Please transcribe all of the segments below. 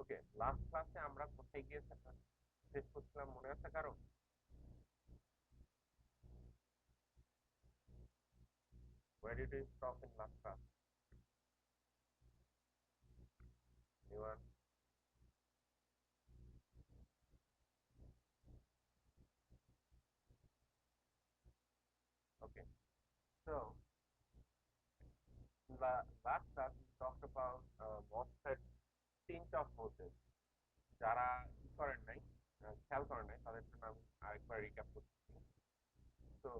ওকে, last ক্লাসে আমরা কোথায় গিয়ে শেষ করছিলাম মনে আছে কারো? Where did we stop in last class? Anyone? Okay, so last class we talked about MOSFET change of voltage. যারা কি করেন নাই, খেয়াল করেন নাই, তাদের জন্য আমি আরেকবার রিক্যাপ করতেছি। তো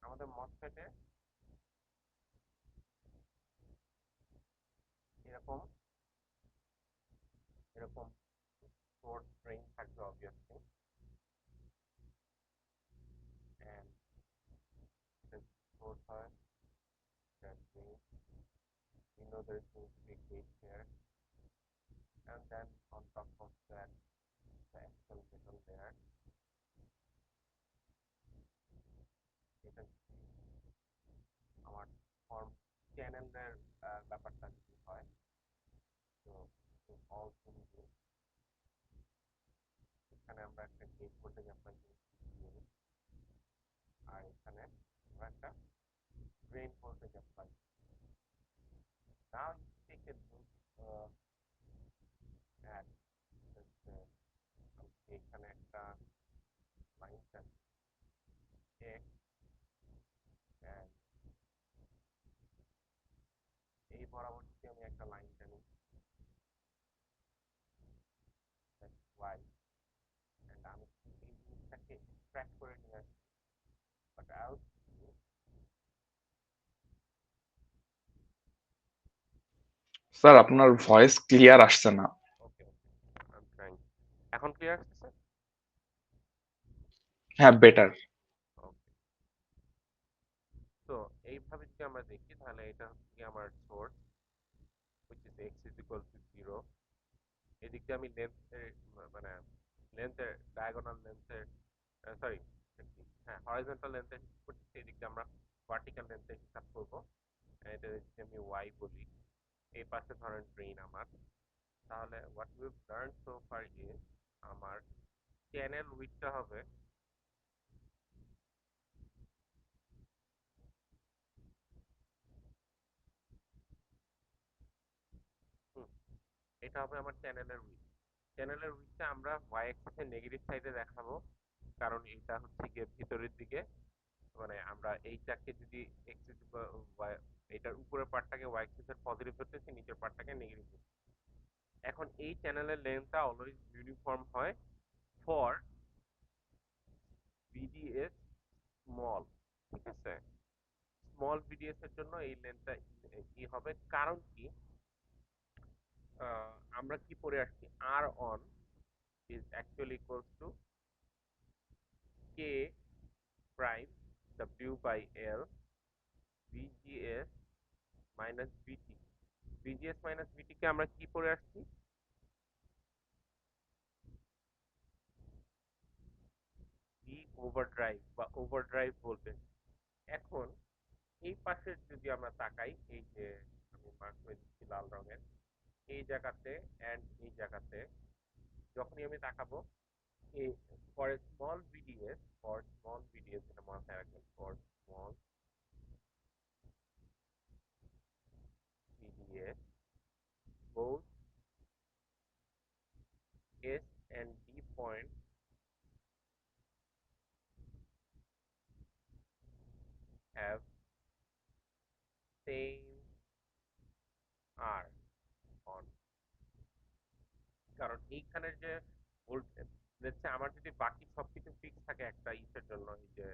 আমাদের মসফেটে এরকম এরকম সোর্স ড্রেন থাকবে অবভিয়াসলি, and the source হয় that drain. We know there is going to be gate here, and then on top of that the actual metal there. এটা আমার ফর্ম চ্যানেলের ব্যাপারটা যদি হয়, তো অল এখানে আমরা একটা গেট ভোল্টেজ অ্যাপ্লাই করি, আর এখানে আমরা একটা drain voltage apply. Now you take a look at এখানে একটা লাইন টানি X, and এই বরাবর যদি আমি একটা লাইন টানি Y, and আমি এই জিনিসটাকে এক্সট্রাক্ট করে নিয়ে আসছি, বাট আউট। স্যার আপনার ভয়েস ক্লিয়ার আসছে না। ওকে, আই এম ট্রাইং। এখন ক্লিয়ার আসছে? হ্যাঁ, বেটার। ওকে, তো এইভাবে যদি আমরা দেখি তাহলে এটা হচ্ছে কি আমার source, which is x is equal to 0। এদিক দিয়ে আমি লেন্থের মানে লেন্থের ডায়াগোনাল লেন্থের সরি হ্যাঁ হরাইজন্টাল লেন্থের হিসাব করছি, এদিক দিয়ে আমরা ভার্টিক্যাল লেন্থের হিসাব করবো। এটা যদি আমি y বলি, এই পাশে ধরেন ড্রেন আমার, তাহলে what we've learn so far is আমার চ্যানেল উইথটা হবে এটা হবে আমার চ্যানেলের উইথ। চ্যানেলের উইথটা আমরা y অ্যাক্সিসের নেগেটিভ সাইডে দেখাবো, কারণ এটা হচ্ছে গিয়ে ভিতরের দিকে, মানে আমরা এইটাকে যদি এক্সিস এটার উপরের পার্টটাকে y অ্যাক্সিসের পজিটিভ ধরতেছি, নিচের পার্টটাকে নেগেটিভ। এখন এই চ্যানেলের লেন্থটা অলওয়েজ ইউনিফর্ম হয় ফর ভিডিএস স্মল, ঠিক আছে? স্মল ভিডিএস এর জন্য এই লেন্থটা কি হবে, কারণ কি আমরা কি পড়ে আসছি, আর on is actually equals to K prime W by L VGS minus VT. VGS minus VT কে আমরা কি পড়ে আসছি, ভি ওভারড্রাইভ বা ওভারড্রাইভ ভোল্টেজ। এখন এই পাশে যদি আমরা তাকাই, এই যে আমি মার্ক করে দিচ্ছি লাল রঙের, এই জায়গাতে এন্ড এই জায়গাতে যখনই আমি তাকাবো, এই ফর স্মল ভিডিএস এটা মাথায় রাখবেন, for small VDS both S and D point have same R on, কারণ এইখানের যে ভোল্টেজ, দেখছে আমার যদি বাকি সবকিছু ফিক্স থাকে একটা ইসের জন্য, এই যে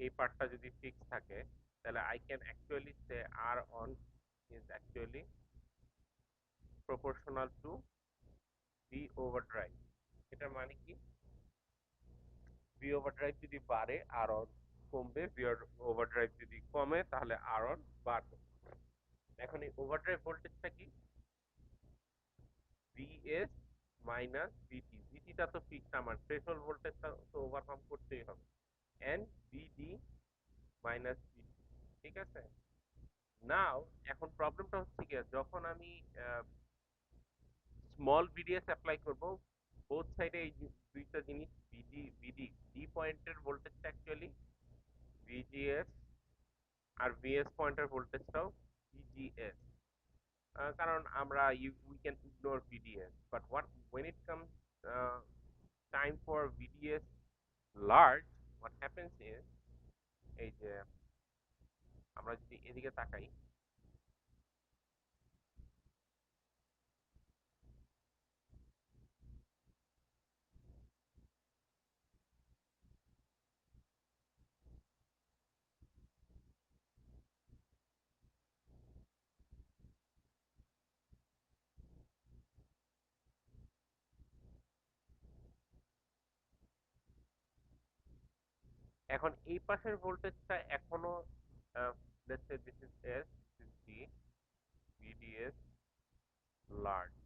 এই পার্টটা যদি ফিক্স থাকে, তাহলে I can actually say R on is actually proportional to V overdrive. এটার মানে কি, ভি ওভারড্রাইভ যদি বাড়ে আর অন কমবে, ভি ওভারড্রাইভ যদি কমে তাহলে আর অন বাড়বে। এখন এই ওভারড্রাইভ ভোল্টেজটা কি, ভিএস মাইনাস ভিটি। ভিটিটা তো ফিক্সড, আমার থ্রেশহোল্ড ভোল্টেজটা তো ওভারকাম করতেই হবে, এন্ড ভিডি মাইনাস ভিটি, ঠিক আছে? নাও এখন প্রবলেমটা হচ্ছে কি, যখন আমি স্মল ভিডিএস অ্যাপ্লাই করব বোথ সাইডে। এই দুইটা জিনিস ভিডি ডি পয়েন্টের ভোল্টেজটা অ্যাকচুয়ালি ভিজিএস, আর ভিএস পয়েন্টের ভোল্টেজটাও ভিজিএস। কারণ আমরা we can ignore VDS, but when it comes time for VDS large, what happens is এই যে আমরা যদি এদিকে তাকাই, এখন এই পাশের ভোল্টেজটা এখনো let's say this is S, this is D, VDS large,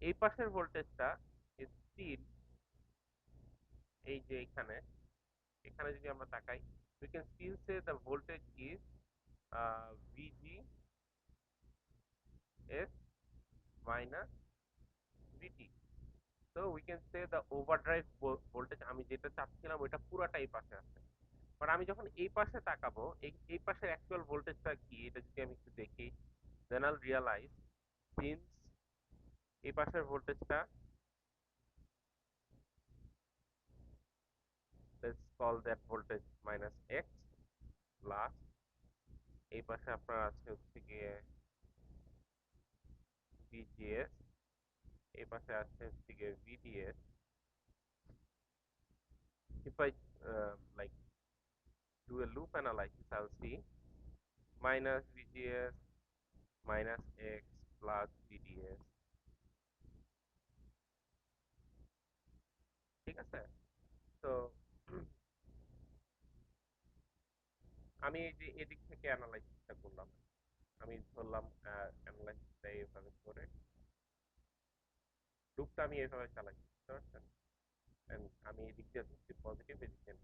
এই পাশের ভোল্টেজটা স্টিল এই যে এখানে এখানে যদি আমরা তাকাই, we can still say the voltage is VGS minus VT. So we can say the overdrive voltage আমি যেটা চাচ্ছিলাম ওইটা পুরাটাই পাশে আছে। বাট আমি যখন এই পাশে তাকাবো, এই পাশের অ্যাকচুয়াল ভোল্টেজটা কি এটা যদি আমি একটু দেখি, then I'll realize since এই পাশের ভোল্টেজটা, let's call that voltage minus x, plus এই পাশে আপনার আছে হচ্ছে গিয়ে VGS, এই পাশে আছে হচ্ছে গিয়ে VDS। If I like do a loop analysis, I'll see minus VGS minus x plus VDS। ঠিক আছে? তো আমি এই যে এদিক থেকে অ্যানালাইসিসটা করলাম, আমি ধরলাম অ্যানালাইসিসটা এইভাবে করে লুপটা আমি এইভাবে চালাই, বুঝতে পারছেন? And আমি এদিক দিয়ে ধরছি পজিটিভ, এদিক দিয়ে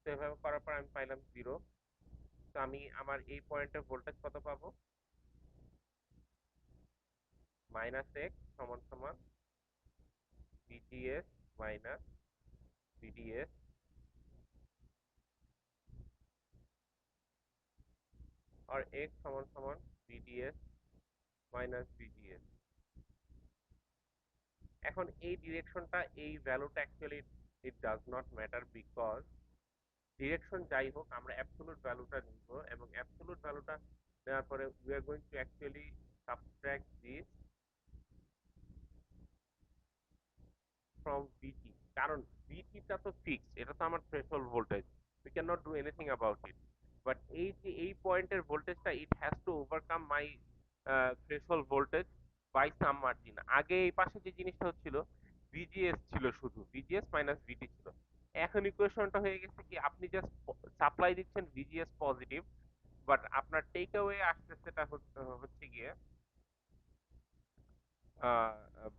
তো এভাবে করার পর আমি পাইলাম 0। তো আমি আমার এই পয়েন্টে ভোল্টেজ কত পাবো? মাইনাস এক্স সমান সমান VGS মাইনাস VDS, আর x সমান সমান VDS মাইনাস VGS। এখন এই ডিরেকশনটা, এই ভ্যালুটা actually it does not matter, because direction যাই হোক আমরা অ্যাবসোলুট ভ্যালুটা নিব, এবং অ্যাবসোলুট ভ্যালুটা নেওয়ার পরে we are going to actually subtract this from VT, কারণ ভিটিটা তো ফিক্সড, এটা তো আমার threshold voltage, we can not do anything about it. But এই যে এই পয়েন্টের ভোল্টেজটা it has to overcome my threshold voltage by some margin. আগে এই পাশে যে জিনিসটা হচ্ছিল ভিজিএস ছিল, শুধু ভিজিএস মাইনাস ভিটি ছিল। এখন ইকুয়েশনটা হয়ে গেছে কি, আপনি জাস্ট সাপ্লাই দিচ্ছেন ভিজিএস পজিটিভ, বাট আপনার টেক অ্যাওয়ে আসতেছে সেটা হচ্ছে গিয়ে আহ,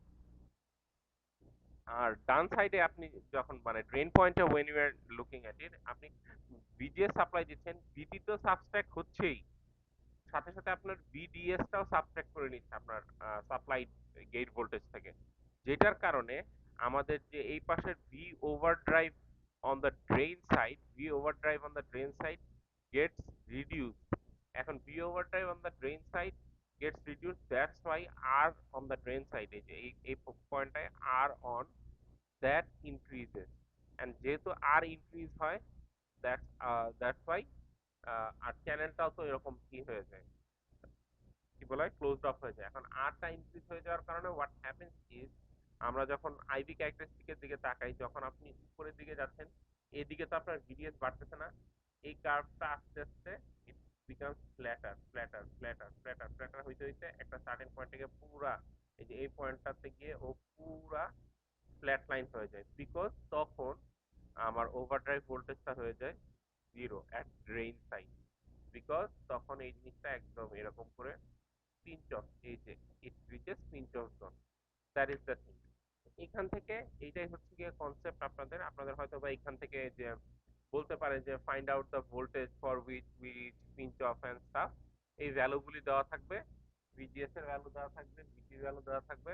আর ডান সাইডে আপনি যখন মানে ড্রেন পয়েন্টে when you are looking at it, আপনি ভিজিএস সাপ্লাই দিচ্ছেন, ভিটি তো সাবস্ট্রাক্ট হচ্ছেই, সাথে সাথে আপনার ভিডিএস টাও সাবট্রাক্ট করে নিচ্ছে আপনার সাপ্লাই গেট ভোল্টেজ থেকে, যেটার কারণে আমাদের যে এই পাশের V overdrive on the drain side, V overdrive on the drain side gets reduced. এখন V overdrive on the drain side gets reduced, that's why R on the drain side, এই যে এই পয়েন্টটায় R on that increases, and যেহেতু R increase হয়, that's why আর চ্যানেলটাও তো এরকম কি হয়ে যায়, কি বলা হয়, ক্লোজড অফ হয়ে যায়। এখন আরটা ইনক্রিজ হয়ে যাওয়ার কারণে হোয়াট হ্যাপেন্স ইজ, আমরা যখন আইভি ক্যারেক্টারিস্টিকের দিকে তাকাই, যখন আপনি উপরের দিকে যাচ্ছেন, এদিকে তো আপনার ভিডিএস বাড়তেছে না, এই কার্ভটা আস্তে আস্তে it becomes platter platter platter platter platter হইতে হইতে একটা সার্টেন পয়েন্ট থেকে পুরা এই যে এই পয়েন্টটাতে গিয়ে ও পুরা ফ্ল্যাট লাইন হয়ে যায়, বিকজ তখন আমার ওভারড্রাইভ ভোল্টেজটা হয়ে যায় 0 অ্যাট ড্রেইন সাইড, বিকজ তখন এই জিনিসটা একদম এরকম করে পিঞ্চ অফ, এই যে it reaches pinch off zone, that is the thing. এখান থেকে এইটাই হচ্ছে গিয়ে কনসেপ্ট, আপনাদের আপনাদের হয়তো বা এখান থেকে যে বলতে পারে যে find out the voltage for which we reach pinch of and staff. এই ভ্যালুগুলি দেওয়া থাকবে, ভিজিএস এর ভ্যালু দেওয়া থাকবে, ভিটি ভ্যালু দেওয়া থাকবে।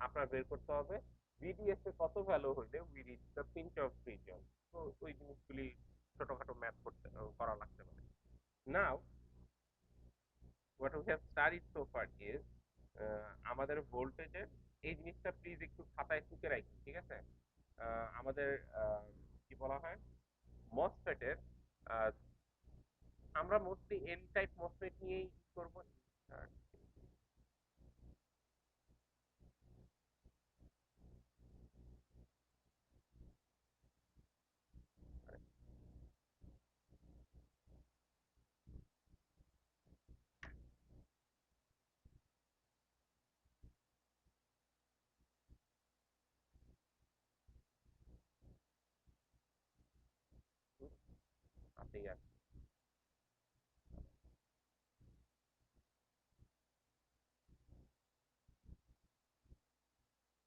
আপনার বের করতে হবে ভিডিএস এ কত ভ্যালু হইলে we reach the pinch of reason. তো ওই জিনিসগুলি ছোটখাটো ম্যাথ করা লাগতে পারে। Now what we have studied so far is আমাদের ভোল্টেজের এই জিনিসটা প্লিজ একটু খাতায় টুকে রাখুন, ঠিক আছে? আমাদের কি বলা হয় মসফেটের, আমরা মোস্টলি এন টাইপ মসফেট নিয়েই করবো। আপনি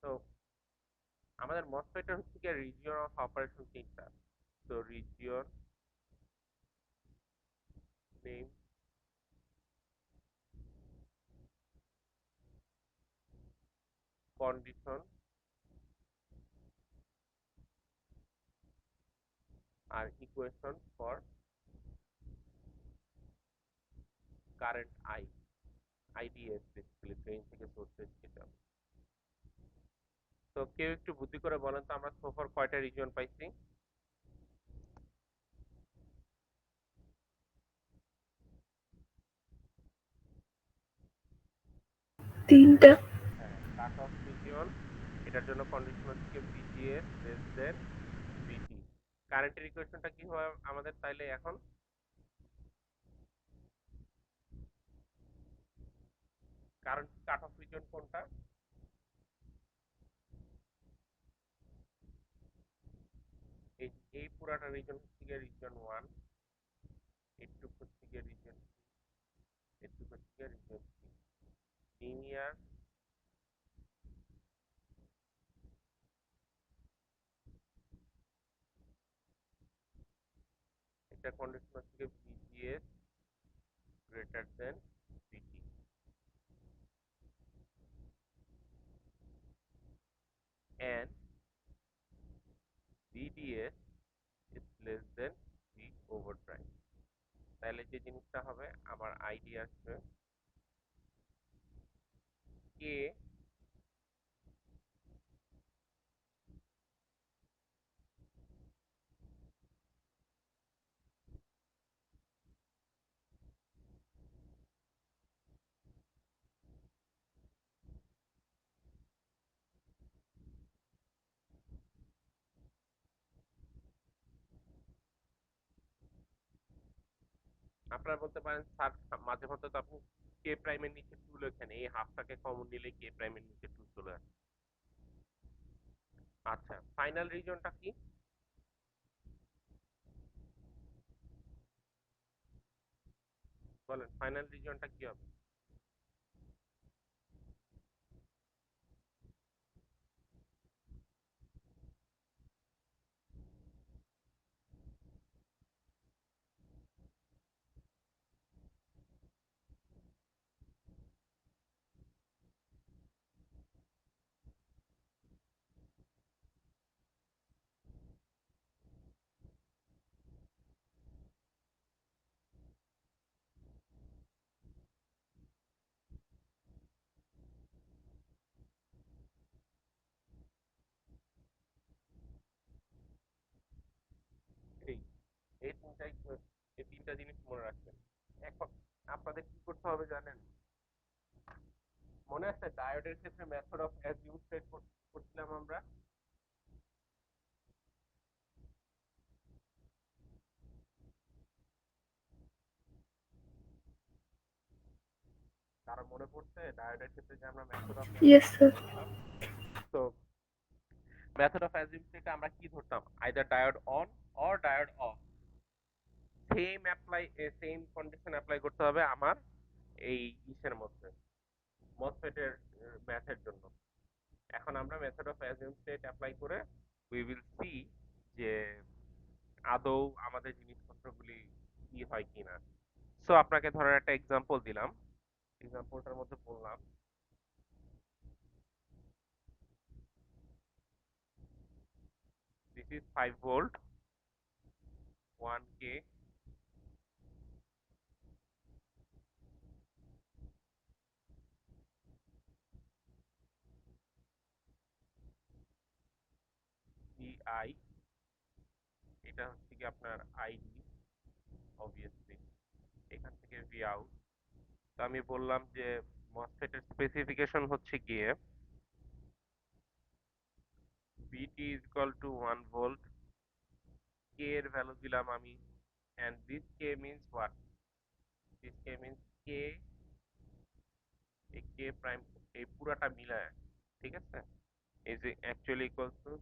তো আমাদের মসফেটের হচ্ছে কি রিজিয়ন অফ অপারেশন তিনটা। তো রিজিয়ন, নেম, কন্ডিশন আর equation for current IDS, basically drain থেকে সোর্সে যেটা। তো কেউ একটু বুদ্ধি করে বলেন তো আমরা সোফার কয়টা রিজিয়ন পাইছি? তিনটা। হ্যাঁ, কাট অফ রিজিয়ন, এটার জন্য কন্ডিশন হচ্ছে ভিজিএস লেস দেন ভিটি। কারেন্টের ইকুয়েশনটা কি হয় আমাদের তাইলে এখন? কারণ কাট অফ রিজিয়ন কোনটা? এই এই পুরাটা রিজন হচ্ছে গিয়ে রিজন 1, এইটুক হচ্ছে গিয়ে রিজন 2, এইটুক হচ্ছে গিয়ে রিজন 3। লিনিয়ার একটা কন্ডিশন হচ্ছে গিয়ে VGS greater than VT and VDS is less than V overdrive। তাহলে যে জিনিসটা হবে আমার আইডিয়া আসবে কে আপনারা বলতে পারেন স্যার মাঝে মধ্যে তো আপনি কে প্রাইমের নিচে 2 লেখেন, এই হাফটাকে কমন নিলে কে প্রাইমের নিচে 2 চলে আসে। আচ্ছা, ফাইনাল রিজনটা কি? বলেন ফাইনাল রিজনটা কি হবে? এই এই তিনটাই, এই তিনটা জিনিস মনে রাখবেন। এখন আপনাদের কি করতে হবে জানেন? মনে আছে ডায়োডের ক্ষেত্রে মেথড অফ অ্যাজিউম সেট করছিলাম আমরা? কারো মনে পড়ছে ডায়োডের ক্ষেত্রে যে আমরা method of assume yes set sir. করতাম? তো মেথড অফ অ্যাজিউম সেটে আমরা কি ধরতাম? Either diode on or diode of. Same condition apply করতে হবে আমার এই ইসের মধ্যে, মসফেটের ম্যাথের জন্য। এখন আমরা method of assume set apply করে উই উইল সি যে আদৌ আমাদের জিনিসপত্রগুলি কি হয় কিনা। সো আপনাকে ধরেন একটা এক্সাম্পল দিলাম, এক্সাম্পলটার মধ্যে বললাম this is 5 volt 1k VI, এটা হচ্ছে কি আপনার ID অবভিয়াসলি, এখান থেকে V out। তো আমি বললাম যে মসফেট এর স্পেসিফিকেশন হচ্ছে গিয়ে VT is equal to 1 volt, K এর ভ্যালু দিলাম আমি, and this K means what? This K means K, এই K প্রাইম এই পুরাটা মিলায়, ঠিক আছে, is actually equal to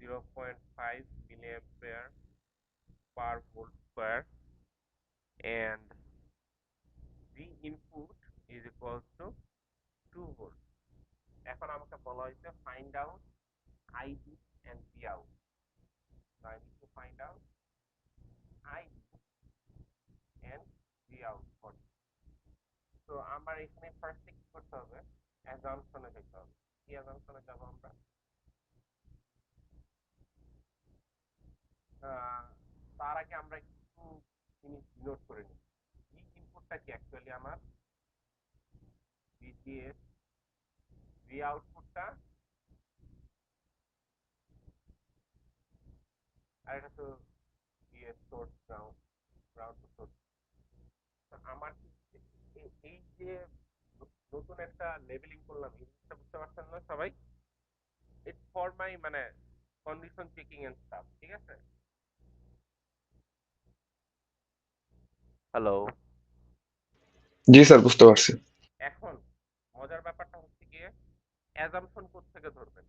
0.5 milliampere per volt square, and V input is equal to 2 volt। এখন আমাকে বলা হয়েছে find out ID and V out, so I need to find out ID and V out for this। তো আমার এখানে ফার্স্টে কি করতে হবে, অ্যাজাম্পশনে যেতে হবে। কি অ্যাজাম্পশনে যাব আমরা? তার আগে আমরা কিছু জিনিস ডিনোট করে নিই। ভি ইনপুটটা কি অ্যাকচুয়ালি আমার ভিজিএস, ভি আউটপুটটা, আর এটা তো VS source ground, ground to source. আমার এই যে নতুন একটা লেবেলিং করলাম, এই জিনিসটা বুঝতে পারছেন না সবাই? ইটস ফর মাই মানে কন্ডিশন চেকিং এন্ড স্টাফ, ঠিক আছে? হ্যালো। জি স্যার, বুঝতে পারছি। এখন মজার ব্যাপারটা হচ্ছে গিয়ে অ্যাজাম্পশন কোত্থেকে ধরবেন।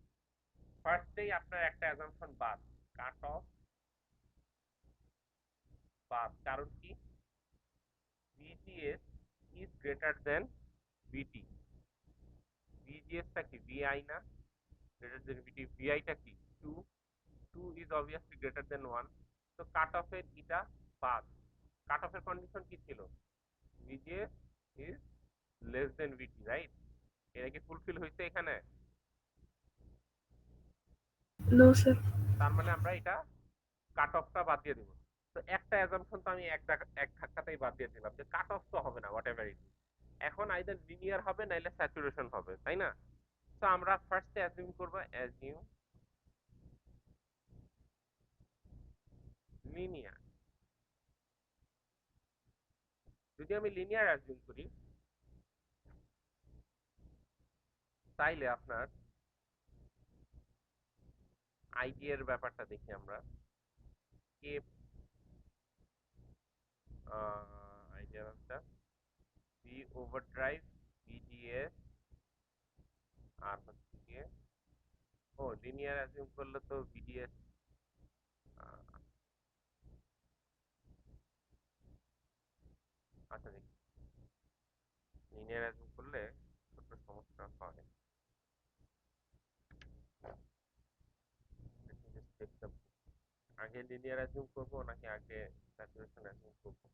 ফার্স্টেই আপনার একটা অ্যাজাম্পশন বাদ, কাট অফ বাদ। কারণ কি, ভিজিএস ইজ গ্রেটার দেন ভিটি। ভিজিএসটা কি ভিআই না, গ্রেটার দেন ভিটি। ভিআইটা কি 2, 2 ইজ অবভিয়াসলি গ্রেটার দেন 1। তো কাট অফের এটা বাদ। কাট অফের কন্ডিশন কি ছিল, VGS is less than VT, right? এটা কি ফুলফিল হয়েছে এখানে? No sir. তার মানে আমরা এটা কাট অফটা বাদ দিয়ে দিব। তো একটা অ্যাজাম্পশন তো আমি এক ধাক্কাতেই বাদ দিয়ে দিলাম যে কাট অফ তো হবে না, হোয়াট এভার ইট। এখন আইদার লিনিয়ার হবে নাইলে স্যাচুরেশন হবে, তাই না? তো আমরা ফার্স্টে অ্যাজিউম করব, অ্যাজিউম লিনিয়ার। যদি আমি লিনিয়ার অ্যাজিউম করি, তাইলে আপনার আইডি এর ব্যাপারটা দেখি আমরা। কে আইডিয়া ব্যাপারটা ভি ওভারড্রাইভ ভিডিএস, আর হচ্ছে গিয়ে ও লিনিয়ার অ্যাজিউম করলে তো ভিডিএস, আচ্ছা দেখি লিনিয়ার অ্যাজিউম করলে ছোট্ট সমস্যা হয়। Let me just check the book. আগে লিনিয়ার অ্যাজিউম করবো নাকি আগে স্যাচুরেশন অ্যাজিউম করবো?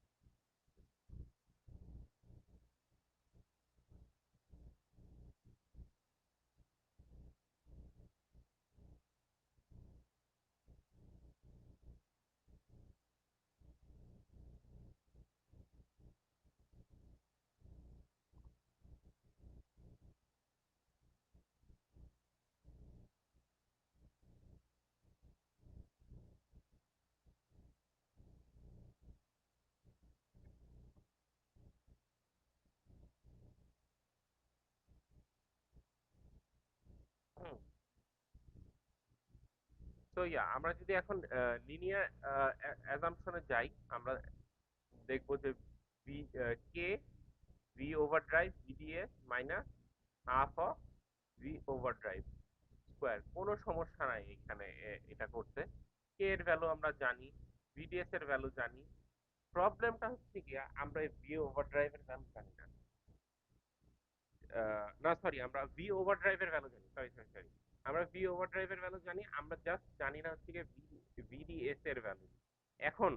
তো আমরা যদি এখন লিনিয়ার অ্যাজাম্পশনে যাই, আমরা দেখবো যে V K V overdrive VDS minus half of V overdrive square. কোনো সমস্যা নাই এখানে এটা করতে। কে এর ভ্যালু আমরা জানি, ভিডিএস এর ভ্যালু জানি। প্রবলেমটা হচ্ছে গিয়া আমরা ভি ওভারড্রাইভের ভ্যালু জানি না। না সরি, আমরা ভি ওভারড্রাইভের ভ্যালু জানি, সরি সরি সরি, আমরা ভি ওভারড্রাইভের ভ্যালু জানি, আমরা জাস্ট জানি না হচ্ছে গিয়ে ভিডিএস এর ভ্যালু। এখন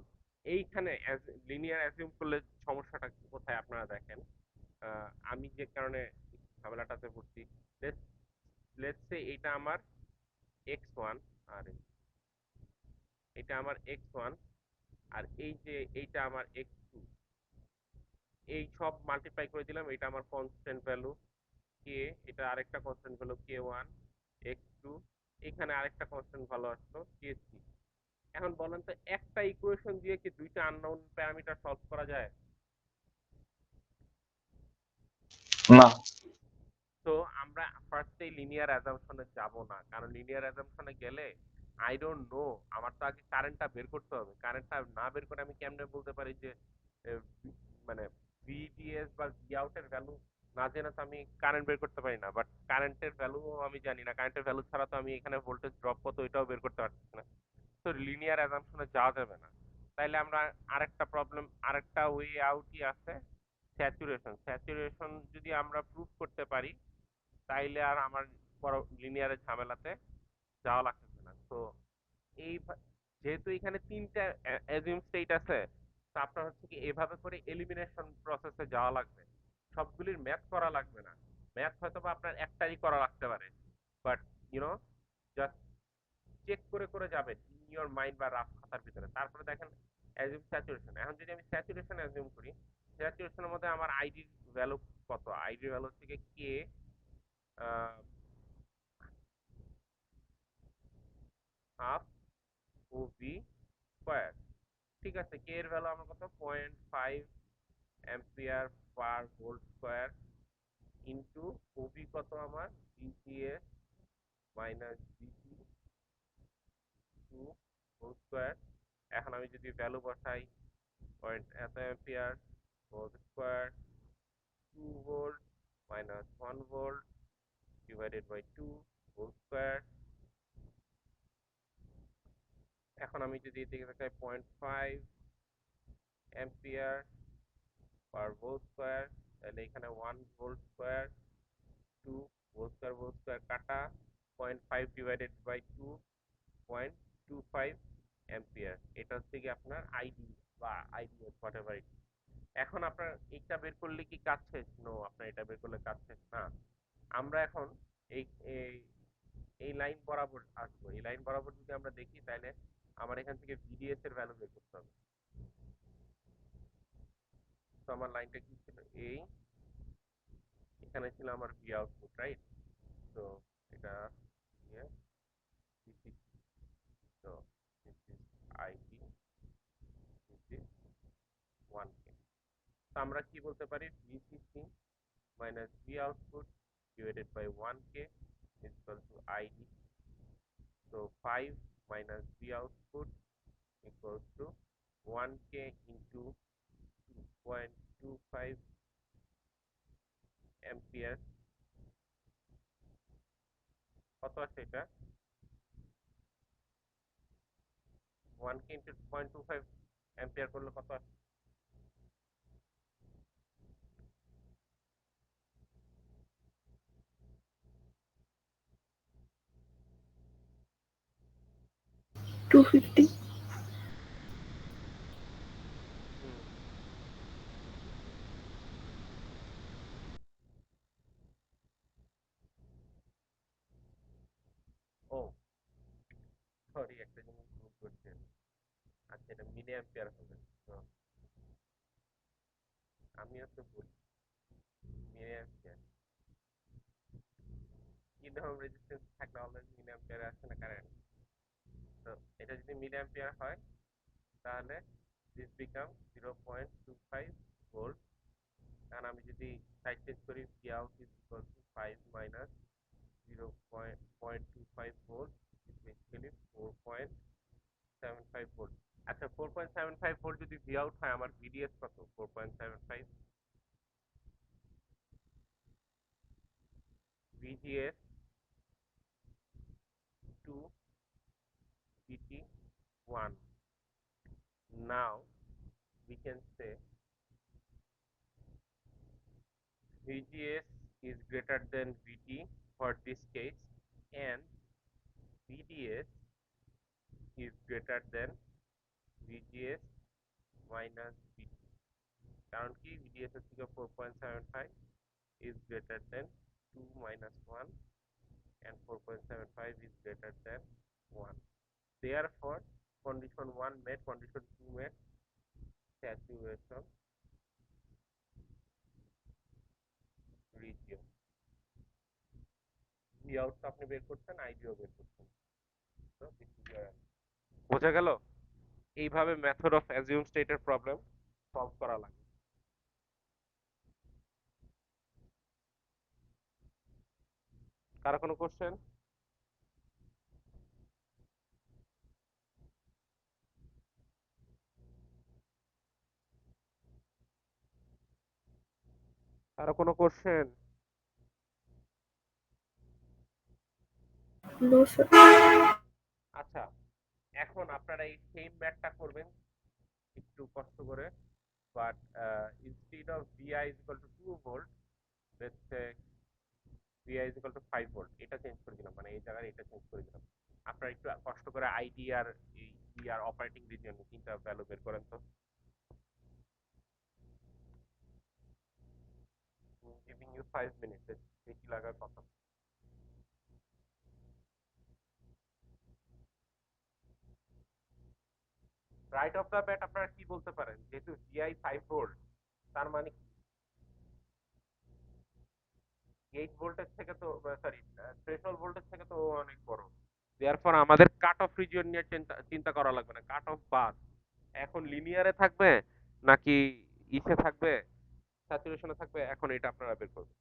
এইখানে লিনিয়ার অ্যাজিউম করলে সমস্যাটা কোথায় আপনারা দেখেন। আমি যে কারণে ঝামেলাটাতে পড়ছি, লেটস সে এইটা আমার x1, আর এটা আমার x1, আর এই যে এইটা আমার x2, এই সব মাল্টিপ্লাই করে দিলাম, এটা আমার কনস্ট্যান্ট ভ্যালু কে, এটা আরেকটা কনস্ট্যান্ট ভ্যালু k1, x2, এখানে আরেকটা কনস্ট্যান্ট ভ্যালু আসলো k3। এখন বলেন তো একটা ইকুয়েশন দিয়ে কি দুইটা আননোন প্যারামিটার সলভ করা যায়? না। তো আমরা ফার্স্টে লিনিয়ার অ্যাজাম্পশনে যাব না, কারণ লিনিয়ার অ্যাজাম্পশনে গেলে আই ডোন্ট নো, আমার তো আগে কারেন্টটা বের করতে হবে। কারেন্টটা না বের করে আমি কেমনে বলতে পারি যে মানে ভিডিএস বা ভি আউটের ভ্যালু না জেনে তো আমি কারেন্ট বের করতে পারি না। বাট কারেন্টের ভ্যালুও আমি জানি না, কারেন্টের ভ্যালু ছাড়া তো আমি এখানে ভোল্টেজ ড্রপ কত এটাও বের করতে পারছি না। তো লিনিয়ার অ্যাজাম্পশনে যাওয়া যাবে না। তাইলে আমরা আরেকটা প্রবলেম, আরেকটা ওয়ে আউটই আছে, স্যাচুরেশন। স্যাচুরেশন যদি আমরা প্রুভ করতে পারি তাইলে আর আমার বড় লিনিয়ারের ঝামেলাতে যাওয়া লাগতেছে না। তো এই যেহেতু এখানে তিনটা অ্যাজিউম স্টেট আছে, তো আপনার হচ্ছে কি এভাবে করে এলিমিনেশন প্রসেসে যাওয়া লাগবে, সবগুলির ম্যাথ করা লাগবে না। ম্যাথ হয়তো বা আপনার একটারই করা লাগতে পারে, বাট ইউনো জাস্ট চেক করে করে যাবেন ইন ইওর মাইন্ড বা রাফ খাতার ভিতরে। তারপরে দেখেন অ্যাজিউম স্যাচুরেশন। এখন যদি আমি স্যাচুরেশন অ্যাজিউম করি, স্যাচুরেশনের মধ্যে আমার আইডির ভ্যালু কত? আইডির ভ্যালু থেকে K half O V square. ঠিক আছে, কে এর ভ্যালু আমার কত? 0.5 ampere per volt square into OV কত আমার? VGS minus VG to whole square. এখন আমি যদি ভ্যালু বসাই, পয়েন্ট এত ampere whole square 2 volt minus 1 volt divided by 2 whole square. এখন আমি যদি এদিকে দেখাই 0.5 অ্যাম্পিয়ার পার ভোল্ট স্কোয়ার, তাহলে এখানে 1 ভোল্ট স্কোয়ার 2 হোল স্কোয়ার কাটা 0.5 ডিভাইডেড বাই 2 0.25 অ্যাম্পিয়ার। এটা হচ্ছে কি আপনার আইডি বা আইডিএস হোয়াট এভার। এখন আপনার এইটা বের করলে কি কাজ শেষ? নো, আপনার এটা বের করলে কাজ শেষ না। আমরা এখন এই এই এই লাইন বরাবর আসবো। এই লাইন বরাবর যদি আমরা দেখি, তাহলে আমার এখান থেকে ভিডিএস এর ভ্যালু বের করতে হবে। তো আমার লাইনটা কি ছিল? এই এখানে ছিল আমার ভি আউটপুট, রাইট? তো এটা here, this is, so this is ID, this is 1K। তো আমরা কি বলতে পারি? VCC minus V output divided by 1K is equal to ID. So 5 minus V output equals to 1K into 2.25 ampere। কত আছে এটা? 1K into 2.25 ampere করলে কত আসে? 250. হুম। ও সরি, একটা জিনিস ভুল করছি। আচ্ছা, এটা মিলি অ্যাম্পিয়ার হবে। তো আমিও তো বলি মিলি অ্যাম্পিয়ার। কিন্তু হোম রেজিস্ট্যান্স থাকলে অলওয়েজ মিলি অ্যাম্পিয়ারে আসে না কারেন্ট। তো এটা যদি মিলি অ্যাম্পিয়ার হয়, তাহলে দিস বিকাম 0.25 ভোল্ট। কারণ আমি যদি সাইড চেঞ্জ করি, V out is equal two 5 minus 0.25 volt, is basically 4.75 volt. আচ্ছা, 4.75 ভোল্ট যদি ভি আউট হয়, আমার ভিডিএস কত? 4.75 VGS two VT 1। Now we can say VGS is greater than VT for this case, and VDS is greater than VGS minus BD, কারণ কি BDS এর থেকে 4.75 is greater than 2 minus 1 and 4.75 is greater than 1. Therefore, condition 1 met, condition 2 met, saturation region. V out আপনি বের করছেন, আইডিও বের করছেন। তো this is your answer. বোঝা গেল? এইভাবে মেথড অফ অ্যাজিউম স্টেটের প্রবলেম সলভ করা লাগে। কারো কোনো কোশ্চেন? কারো কোনো কোশ্চেন? No, sir. আচ্ছা, এখন আপনারা এই সেম ম্যাথটা করবেন একটু কষ্ট করে, but instead of vi is equal to 2 volt, let's say vi is equal to 5 volt, এটা চেঞ্জ করে দিলাম, মানে এই জায়গায় এটা চেঞ্জ করে দিলাম। আপনারা একটু কষ্ট করে আইডি আর এই ই আর অপারেটিং রিজিয়ন তিনটা ভ্যালু বের করেন তো। গিভিং ইউ 5 মিনিটস, বেশি লাগার কথা। রাইট অফ দ্য ব্যাট আপনারা কি বলতে পারেন, যেহেতু ভিআই 5 ভোল্ট, তার মানে কি 8 ভোল্টের থেকে তো, সরি, থ্রেশহোল্ড ভোল্টেজ থেকে তো অনেক বড়। দেয়ারফর আমাদের কাট অফ রিজিয়ন নিয়ে চিন্তা চিন্তা করা লাগবে না। কাট অফ বাস এখন লিনিয়ারে থাকবে নাকি ইসে থাকবে, স্যাচুরেশনে থাকবে, এখন এটা আপনারা বের করবেন।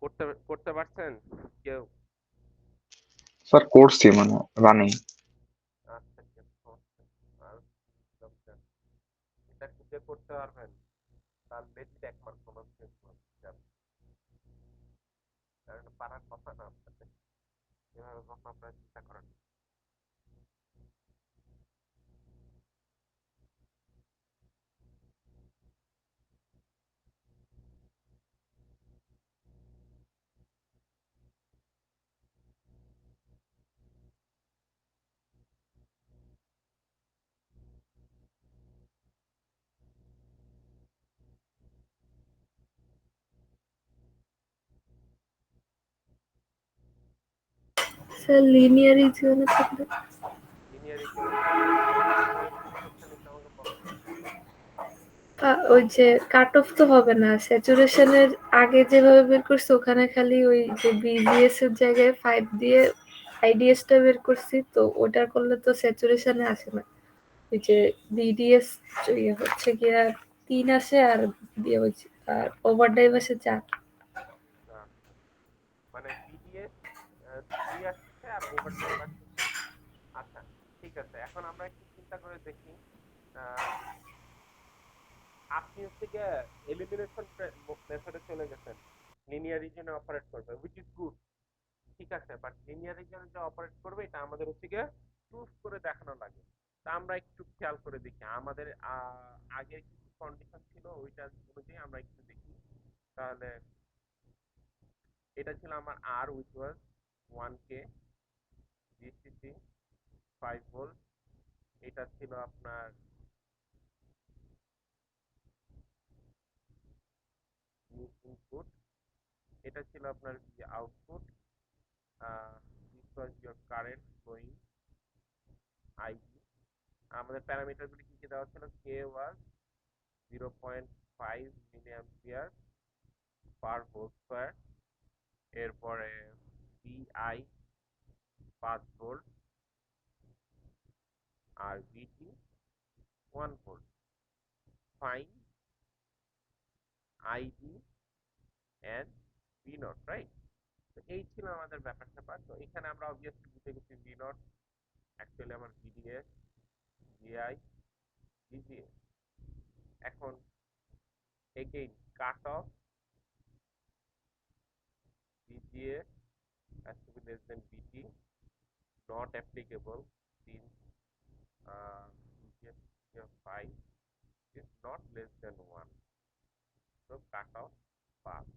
করতে করতে পারছেন কেউ? স্যার করছি মানে রানিং। আচ্ছা, ঠিক আছে, সমস্যা নেই। আর এটা খুঁজে করতে পারবেন, তার বেশি এক মার্ক কোনো চেঞ্জ যাবে, কারণ এটা পারার কথা না আপনাদের, এভাবে কখন আপনারা চিন্তা করেন। Sir, linear region থাকলে লিনিয়ার রিজিয়নে থাকলে সেটা কিভাবে প্রুভ করছেন একটু আমাকে বলেন। ওই যে কাট অফ তো হবে না, স্যাচুরেশনের আগে যেভাবে বের করছি ওখানে খালি ওই যে বিজিএস এর জায়গায় 5 দিয়ে আইডিএসটা বের করছি, তো ওটা করলে তো স্যাচুরেশনে আসে না। ওই যে বিডিএস হচ্ছে গিয়া 3 আসে আর দিয়ে হচ্ছে, আর ওভারড্রাইভ আসে 4। আচ্ছা, মানে বিডিএস 3 আসছে আর ওভারড্রাইভ আসছে। আচ্ছা, ঠিক আছে, এখন আমরা একটু চিন্তা করে দেখি। আহ, আপনি হচ্ছে গিয়ে এলিমিনেশন মেথডে চলে গেছেন, লিনিয়ার রিজনে অপারেট করবে, হুইচ ইজ গুড। ঠিক আছে, বাট লিনিয়ার রিজনে যে অপারেট করবে এটা আমাদের হচ্ছে গিয়ে প্রুফ করে দেখানো লাগে। তা আমরা একটু খেয়াল করে দেখি আমাদের আগের কিছু কন্ডিশন ছিল ওইটা অনুযায়ী আমরা একটু দেখি। তাহলে এটা ছিল আমার R which was 1K, DCC 5 volt, এটা ছিল আপনার ইনপুট, এটা ছিল আপনার output, this was your current flowing ID. আমাদের প্যারামিটারগুলি কি কি দেওয়া ছিল, K was 0.5 milli ampere per volt square, এরপরে ভিআই 5 ভোল্ট আর VT 1 volt. Fine ID and V naught, right? তো এই ছিল আমাদের ব্যাপার স্যাপার। তো এখানে আমরা অবভিয়াসলি বুঝে গেছি ভি নট অ্যাকচুয়ালি আমার ভিডিএস, ভিআই, ভিজিএস। এখন again cut off VGS has to be less than VT, not applicable since VGS of 5 is not less than 1. So cut off path.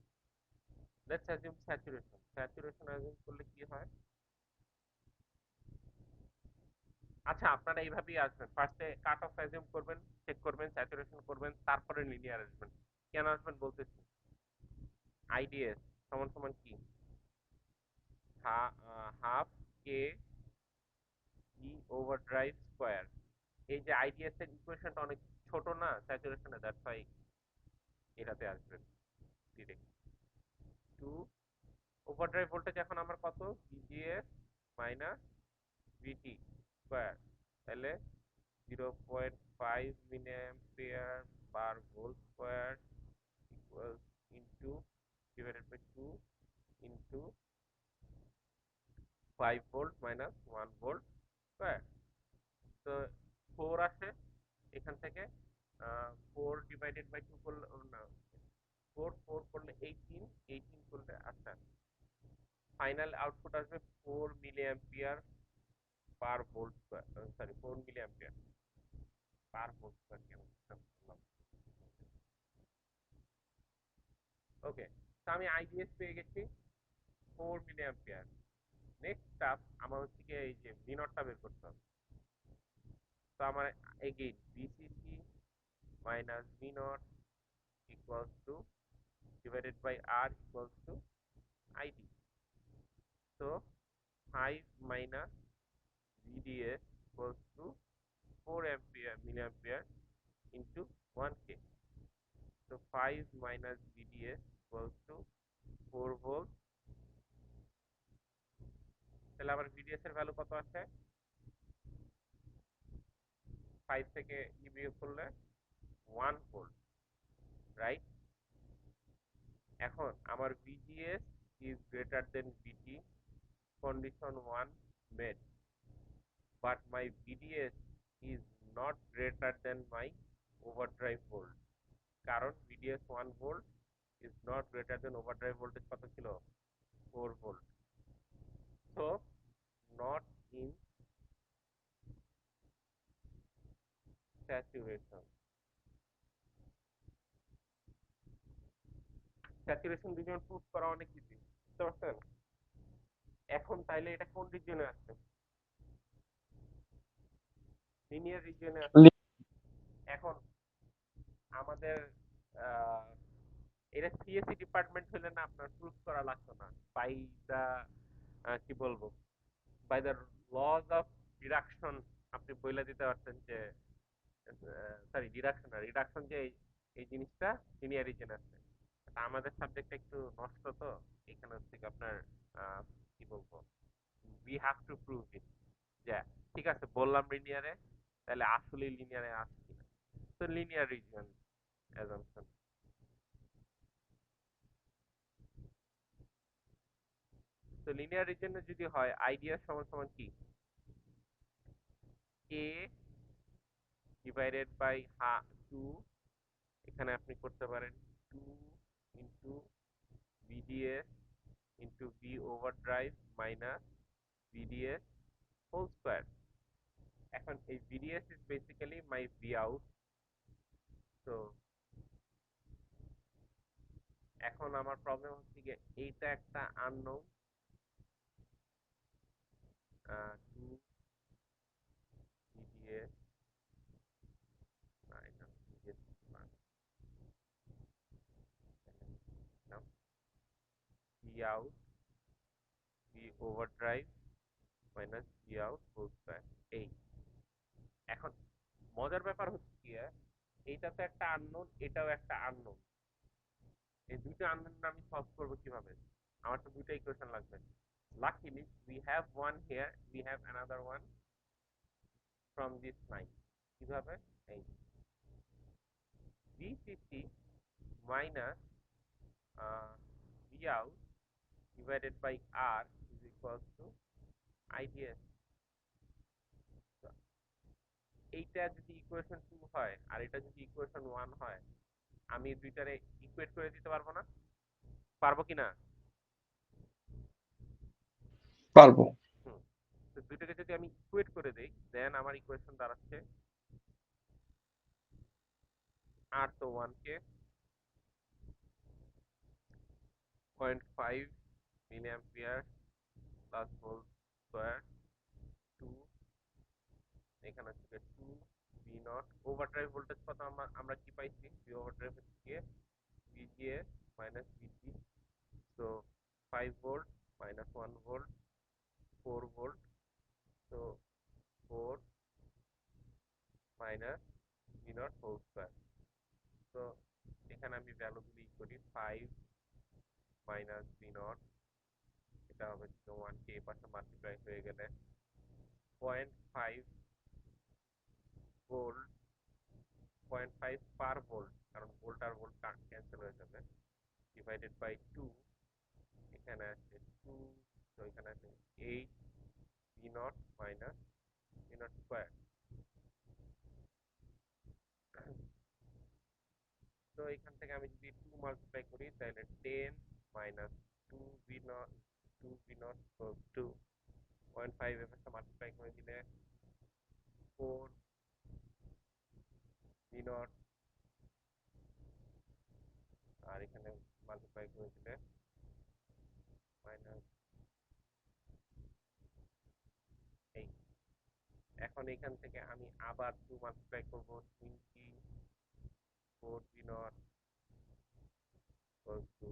Let's assume saturation. Saturation assume করলে কি হয়? আচ্ছা, আপনারা এইভাবেই আসবেন, ফার্স্টে cut off assume করবেন, check করবেন, স্যাচুরেশন করবেন, তারপরে লিনিয়ার আসবেন। কেন আসবেন বলতেছি। আইডিএস সমান সমান কি, হাফ কে ই ওভারড্রাইভ স্কোয়ার। এই যে আইডিএস এর ইকুয়েশনটা অনেক ছোট না স্যাচুরেশনে, দ্যাটস হোয়াই এটাতে আসবেন ডিরেক্ট। টু ওভারড্রাইভ ভোল্টেজ এখন আমার কত, ভিজিএস মাইনাস ভিটি স্কোয়ার, তাহলে 0.5 milli ampere per volt square equal into divided by 2 into 5 volt minus 1 volt square. তো 4 আসে এখান থেকে, 4 ডিভাইডেড বাই 2 করলে না, 4 করলে 18, 18 করলে আচ্ছা ফাইনাল আউটপুট আসবে 4 milli ampere per volt square, sorry 4 milli ampere per volt square. কেন বললাম, ওকে। তো আমি আইডিএস পেয়ে গেছি 4 মিলি অ্যাম্পিয়ার। নেক্সট স্টেপ আমার হচ্ছে কি এই যে ভি নটটা বের করতে হবে। তো আমার again VCC minus V naught equals to divided by R equals to ID. So 5 minus VDS equals to 4 ampere milliampere into 1K. So 5 minus VDS equals to 4 volt. তাহলে আমার VDS এর ভ্যালু কত আছে, 5 থেকে ই বিয়োগ করলে 1 ভোল্ট, রাইট? এখন আমার VGS is greater than VT, condition 1 met, but my VDS is not greater than my overdrive volt. কারণ VDS 1 volt is not greater than overdrive voltage কত ছিল, 4 volt. So not in saturation. Saturation reason proof করা অনেক easy, বুঝতে পারছেন? এখন তাইলে এটা কোন রিজনে আছে, লিনিয়ার রিজনে আছে। এখন আমাদের এটা সিএসসি ডিপার্টমেন্ট হলে না আপনার প্রুফ করা লাগতো না, বাই দা কি বলবো, by the laws of deduction আপনি বইলা দিতে পারতেন যে, সরি ডিডাকশন না, রিডাকশন, যে এই জিনিসটা লিনিয়ার রিজন আছে। আমাদের সাবজেক্টটা একটু নষ্ট, তো এখানে হচ্ছে আপনার কি বলবো, উই হ্যাভ টু প্রুভ ইট, যে ঠিক আছে বললাম লিনিয়ারে, তাহলে আসলে লিনিয়ারে আছে কিনা। তো লিনিয়ার রিজন অ্যাজাম্পশন। তো লিনিয়ার রিজনে যদি হয় আইডিয়া সমান সমান কি, কে ডিভাইডেড বাই 2, এখানে আপনি করতে পারেন 2 into VDS into V overdrive minus VDS whole square. এখন এই VDS is basically my V out. So এখন আমার প্রবলেম হচ্ছে যে এইটা একটা আননোন 2 VDS না এটা VDS V out V overdrive minus V out whole square এই এখন মজার ব্যাপার হচ্ছে কি এইটা তো একটা আননোন এটাও একটা আননোন এই দুটো আননোন আমি সলভ করব কিভাবে আমার তো দুটো ইকুয়েশন লাগবে luckily we have one here we have another one from this line কিভাবে এই VCC minus V out divided by R is equal to IDS এইটা যদি ইকুয়েশন 2 হয় আর এটা যদি ইকুয়েশন 1 হয় আমি দুইটারে ইকুয়েট করে দিতে পারবো না পারবো কিনা পারবো। তো দুইটাকে যদি আমি ইকুয়েট করে দেই দেন আমার ইকুয়েশন দাঁড়াচ্ছে আর তো 1 কে 0.5 milli ampere plus whole square 2 এখানে হচ্ছে 2 ভি নট ওভারড্রাইভ ভোল্টেজ কত আমরা কি পাইছি ভি ওভারড্রাইভ হচ্ছে ভিজিএস মাইনাস ভিটি so 5 volt minus 1 volt 4 volt so 4 minus v naught whole square so এখানে আমি ভ্যালুগুলি করি 5 minus v naught এটা হবে 1 কে এই পাশে মাল্টিপ্লাই হয়ে গেলে 0.5 ভোল্ট 0.5 পার ভোল্ট কারণ ভোল্ট আর ভোল্ট ক্যান্সেল হয়ে যাবে ডিভাইডেড বাই 2 এখানে আছে 2 তো এখানে আছে 8 v naught minus v naught square তো এখান থেকে আমি যদি 2 মাল্টিপ্লাই করি তাহলে 10 minus 2 v naught 2 v naught equals to 0.5 এর সাথে মাল্টিপ্লাই করে দিলে 4 v naught আর এখানে মাল্টিপ্লাই করে দিলে মাইনাস 8 এখন এখান থেকে আমি আবার 2 মাল্টিপ্লাই করব 24 v naught equals to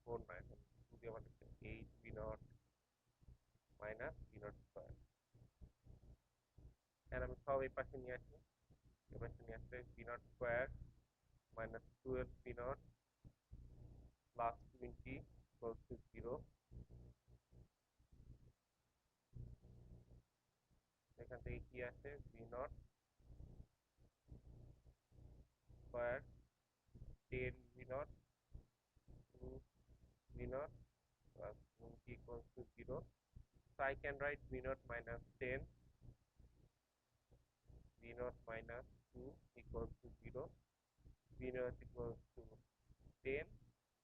4 না এখন 2 দিয়ে multiply 8 v naught minus v naught square আর আমি সব এই পাশে নিয়ে আসি এই পাশে নিয়ে আসলে v naught square minus 12 v naught plus 20 equals to 0 এখান থেকে কি আসে v naught square 10 v naught 2 v naught plus 20 equals to 0 so I can write v naught minus 10 v naught minus 2 equals to 0 v naught equals to 10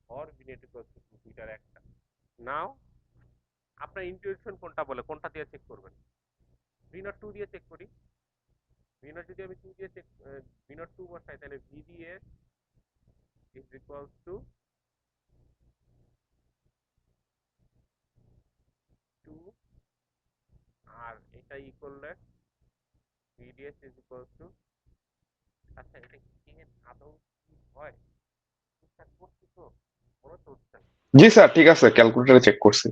or v naught equals to 2 দুইটার একটা নাও আপনার intuition কোনটা বলে কোনটা দিয়ে check করবেন v naught 2 দিয়ে check করি v naught যদি আমি 2 দিয়ে চেক v naught 2 বসাই তাহলে vds is equals to 2 আর এটা ই করলে vds is equals to আচ্ছা এটা কি আদৌ কি হয় ঠিকঠাক করছি তো মনে তো হচ্ছে না। জি স্যার, ঠিক আছে, ক্যালকুলেটরে চেক করছি।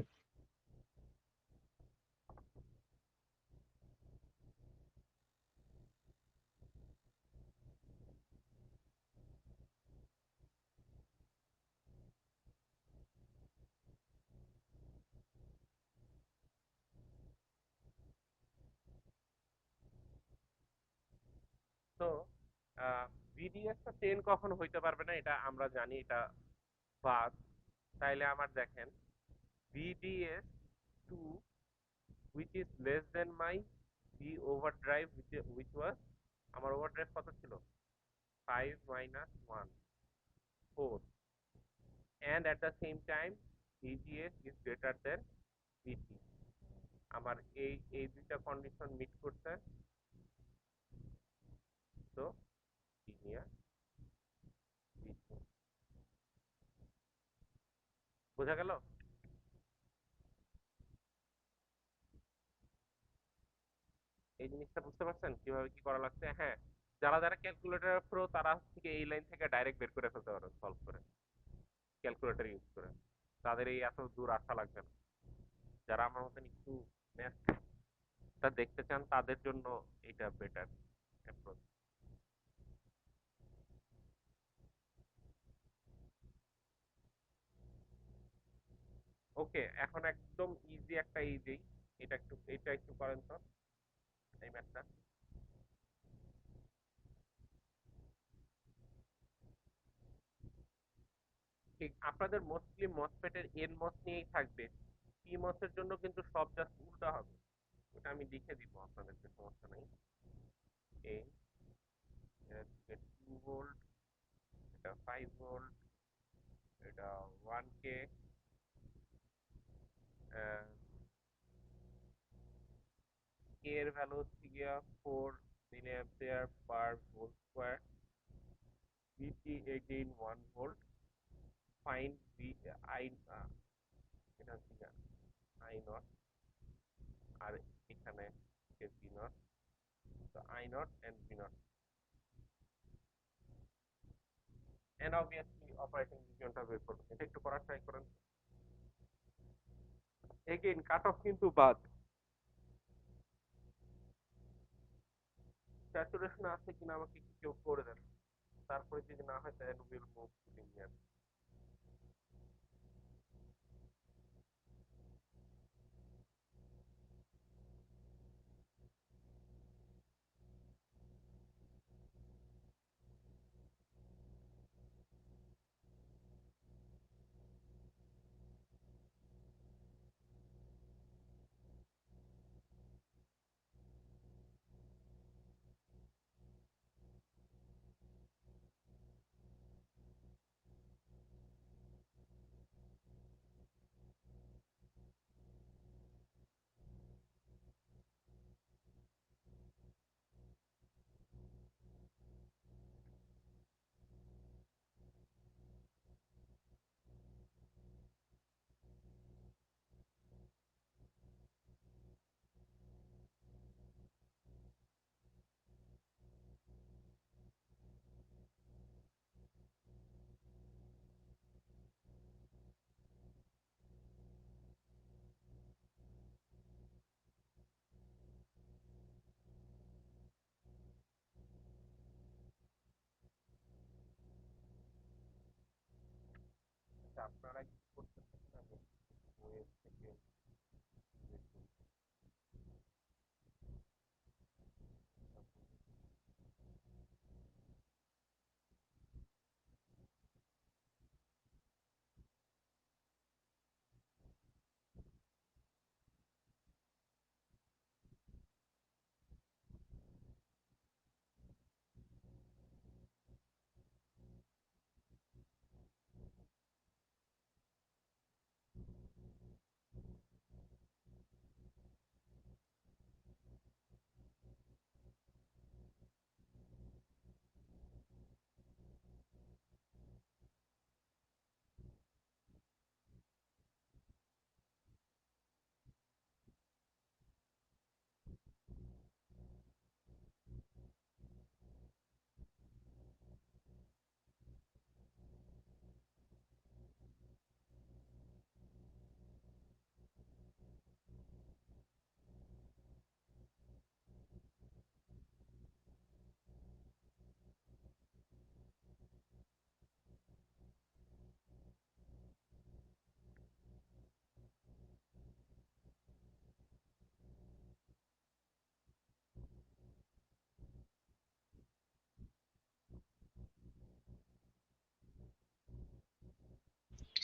তো vds তো 10 কখনো হইতে পারবে না এটা আমরা জানি এটা বাদ তাইলে আমার দেখেন vds 2 which is less than my v overdrive which was আমার overdrive কত ছিল 5 minus 1 4 and at the same time VGS is greater than VT আমার এই দুইটা কন্ডিশন মিট করছে তো লিনিয়ার VT বোঝা গেল এই জিনিসটা বুঝতে পারছেন কিভাবে কি করা লাগছে হ্যাঁ যারা যারা ক্যালকুলেটর প্রো তারা থেকে এই লাইন থেকে ডাইরেক্ট বের করে ফেলতে পারো সলভ করে ক্যালকুলেটর ইউজ করে তাদের এই এত দূর আসা লাগবে না যারা আমার মতন একটু ম্যাথটা দেখতে চান তাদের জন্য এটা বেটার অ্যাপ্রোচ ওকে এখন একদম ইজি একটা ইজি এটা একটু করেন তো এই ম্যাথটা ঠিক আপনাদের মোস্টলি মসফেটের এন মস নিয়েই থাকবে পি মসের জন্য কিন্তু সব জাস্ট উল্টা হবে ওটা আমি লিখে দিব আপনাদেরকে সমস্যা নাই এন এটা 2 ভোল্ট এটা 5 ভোল্ট এটা 1K কে এর ভ্যালু হচ্ছে গিয়া 4 milli ampere per volt square VT again 1 volt find V I এটা হচ্ছে গিয়া আই নট আর এখানে ভি নট তো I naught and V naught and obviously operating রিজিয়নটা বের করবেন এটা একটু করার ট্রাই করেন এগেইন কাট অফ কিন্তু বাদ স্যাচুরেশন আছে কিনা আমাকে একটু কেউ করে দেন তারপরে যদি না হয় তাহলে উইল মুভ টু লিনিয়ার আচ্ছা আপনারা কি করতে চাচ্ছেন আমি ওয়েব থেকে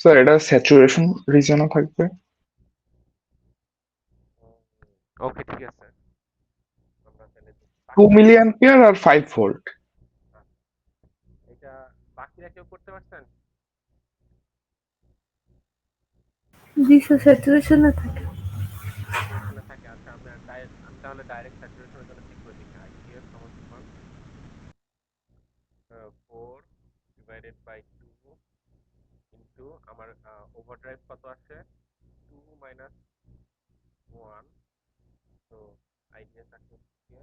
স্যার এটা স্যাচুরেশন রিজনও থাকবে। ওকে ঠিক আছে আমরা তাহলে 2 মিলি অ্যাম্পিয়ার আর 5 ভোল্ট। এটা বাকিরা কেউ করতে পারছেন জি স্যার, স্যাচুরেশনে থাকে। স্যাচুরেশনে থাকে। আচ্ছা আমি তাহলে ডাইরেক্ট স্যাচুরেশনের জন্য কি করে লিখি? IDS সমান সমান 4 ডিভাইডেড বাই 2 ইন্টু আমার ওভারড্রাইভ কত আসে 2 মাইনাস 1, তো IDS আসে হচ্ছে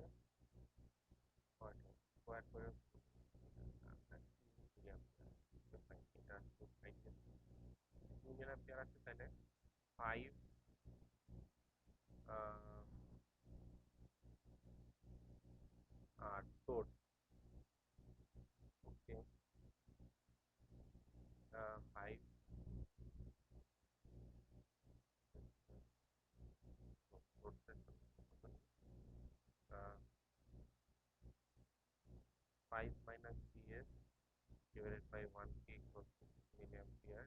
স্কোয়ার করে এটা আসছে IDS 2 মিলি অ্যাম্পিয়ার আসছে, তাহলে 5 আর সোর্স, ওকে, 5 সোর্সের 5 minus CS divided by 1K equals to 6 milliampere.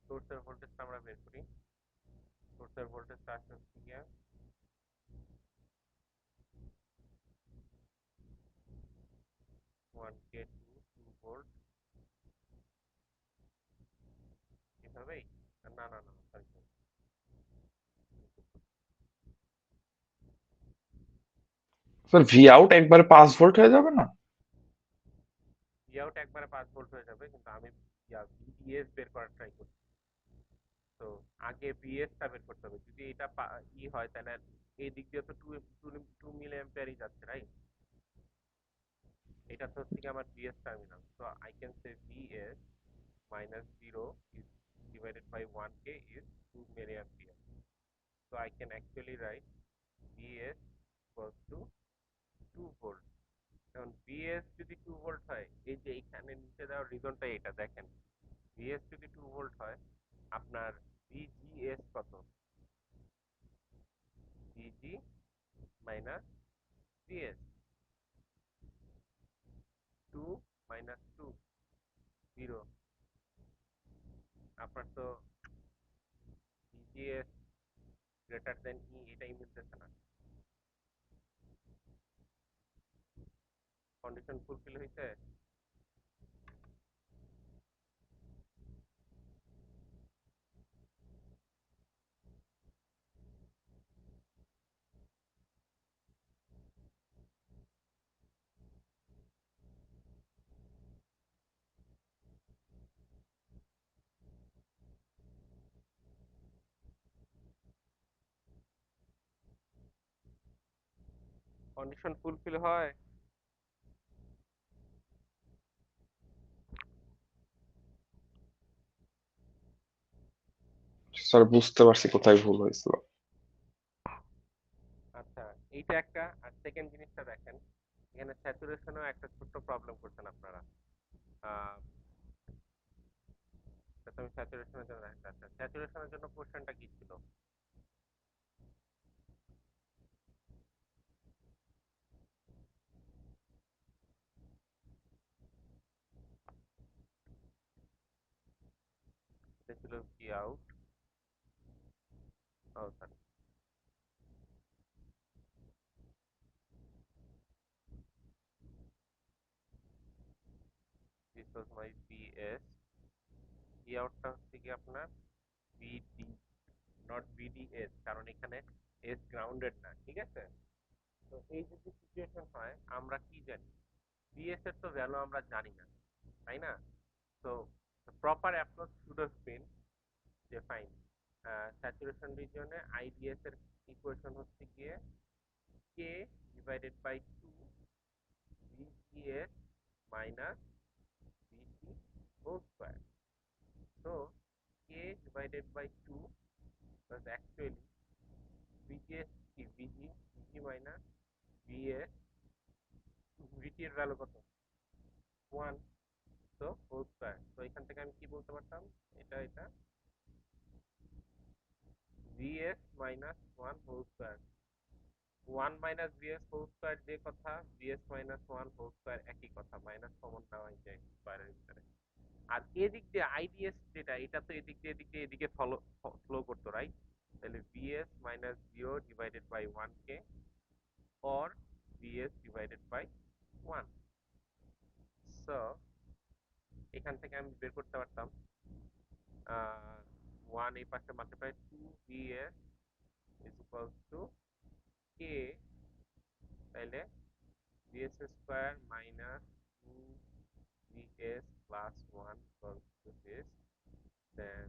সোর্সের ভোল্টেজটা আমরা বের করি। সোর্সের ভোল্টেজটা আসে হচ্ছে গিয়ে 1K টু 2 ভোল্ট, এভাবেই। না না না, sorry sorry, sir V out একবারে 5 ভোল্ট হয়ে যাবে না? ভি আউট একবারে 5 ভোল্ট হয়ে যাবে, কিন্তু আমি ভিডিএস বের করার ট্রাই করছি। তো আগে বিএসটা বের করতে হবে। যদি এটা হয়, তাহলে এই দিক দিয়ে তো 2 মিলি অ্যাম্পিয়ারই যাচ্ছে, রাইট? এটা তো হচ্ছে কি আমার BS terminal, so I can say VS minus 0 is divided by 1K is 2 milliampere. So I can actually write VS equals to 2 volt. এখন VS যদি 2 ভোল্ট হয়, এই যে এখানে নিচে দেওয়ার রিজনটা এটা দেখেন, VS যদি 2 ভোল্ট হয়, আপনার VGS কত? VG minus VS, 2 minus 2 0। আপনার তো VGS গ্রেটার দেন এটাই মিলতেছে না। কন্ডিশন ফুলফিল হয়েছে? কন্ডিশন ফুলফিল হয়? স্যার বুঝতে পারছি কোথায় ভুল হয়েছিল। আচ্ছা, এইটা একটা। আর সেকেন্ড জিনিসটা দেখেন, এখানে স্যাচুরেশনেও একটা ছোট্ট প্রবলেম করছেন আপনারা। আহ, এটা তো আমি স্যাচুরেশনের জন্য দেখেন। আচ্ছা, স্যাচুরেশনের জন্য কোশ্চেনটা কি ছিল? এটা ছিল V out, oh sorry, this was my VS. V আউটটা হচ্ছে কি আপনার ভিডি, নট ভিডিএস, কারণ এখানে এস গ্রাউন্ডেড না, ঠিক আছে? তো এই যদি সিচুয়েশন হয়, আমরা কি জানি? ভিএস এর তো ভ্যালু আমরা জানি না, তাই না? তো proper approach should have been যে ফাইন স্যাচুরেশন রিজিয়নে আইডিএস এর ইকুয়েশন হচ্ছে গিয়ে K divided by 2 VGS minus VT whole square. তো K divided by 2 was actually VGS কি ভিজি মাইনাস ভিএস, ভিটি এর ভ্যালু কত? 1, তো হোল স্কোয়ার। তো এখান থেকে আমি কি বলতে পারতাম? এটা vs minus 1 whole square 1 minus vs whole square যে কথা vs minus 1 whole square একই কথা মাইনাস কমন নেওয়াই যায় স্কয়ারের ভিতরে আর এদিক দিয়ে আইডিএস যেটা এটা তো এদিক দিয়ে এদিকে ফ্লো করতো রাইট তাহলে vs minus 0 divided by 1k or vs divided by 1 so এখান থেকে আমি বের করতে পারতাম 1 এই পাশে multiply 2vs is equals to k তাইলে vs square minus 2vs plus 1 equals to this then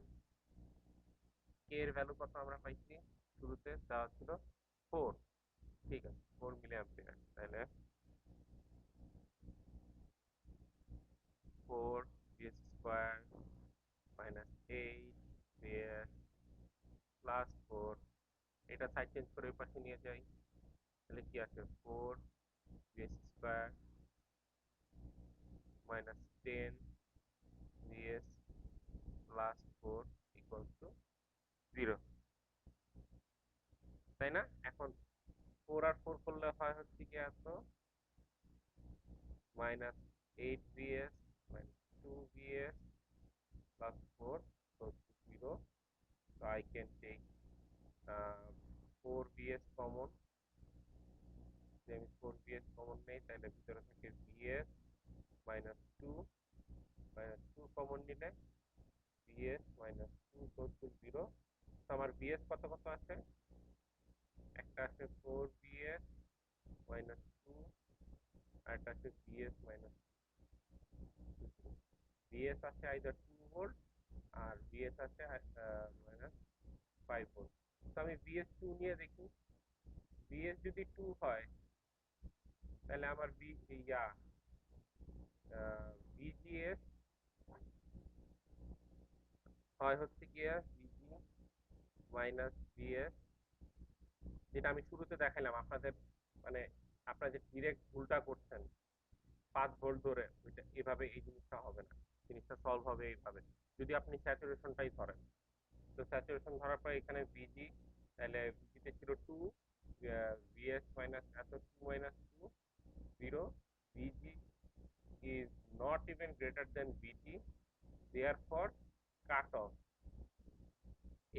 k এর ভ্যালু কত আমরা পাইছি শুরুতে দেওয়া ছিল 4 ঠিক আছে 4 মিলি অ্যাম্পিয়ার তাহলে 4 vs square minus 8 vs plus 4 এটা সাইড চেঞ্জ করে ওই পাশে নিয়ে যাই তাহলে কি আসে 4 vs square minus 10 vs plus 4 equals to 0 তাই না এখন 4 আর 4 করলে হয় হচ্ছে কি এত minus 8 vs minus 2 vs plus 4 equals to 0 so I can take 4 vs common then 4 vs common নেই তাহলে ভিতরে থাকে vs minus 2 common নিলে vs minus 2 equals to 0 তো আমার vs কত কত আছে একটা আছে 4 vs minus 2 আর একটা আছে vs minus 2 vs আছে আইদার 2 ভোল্ট আর vs আছে minus 5 ভোল্ট তো আমি vs 2 নিয়ে দেখি vs যদি 2 হয় তাহলে আমার vgs হয় হচ্ছে গিয়া vg minus vs যেটা আমি শুরুতে দেখাইলাম আপনাদের মানে আপনারা যে ডিরেক্ট ভুলটা করছেন 5 ভোল্ট ধরে ওইটা এভাবে এই জিনিসটা হবে না জিনিসটা সলভ হবে এইভাবে যদি আপনি স্যাচুরেশনটাই ধরেন তো স্যাচুরেশন ধরার পর এখানে ভিজি তাহলে ভিজিতে ছিল 2 ভিএস মাইনাস এত 2 মাইনাস 2 0 ভিজি is not even greater than VG therefore cut off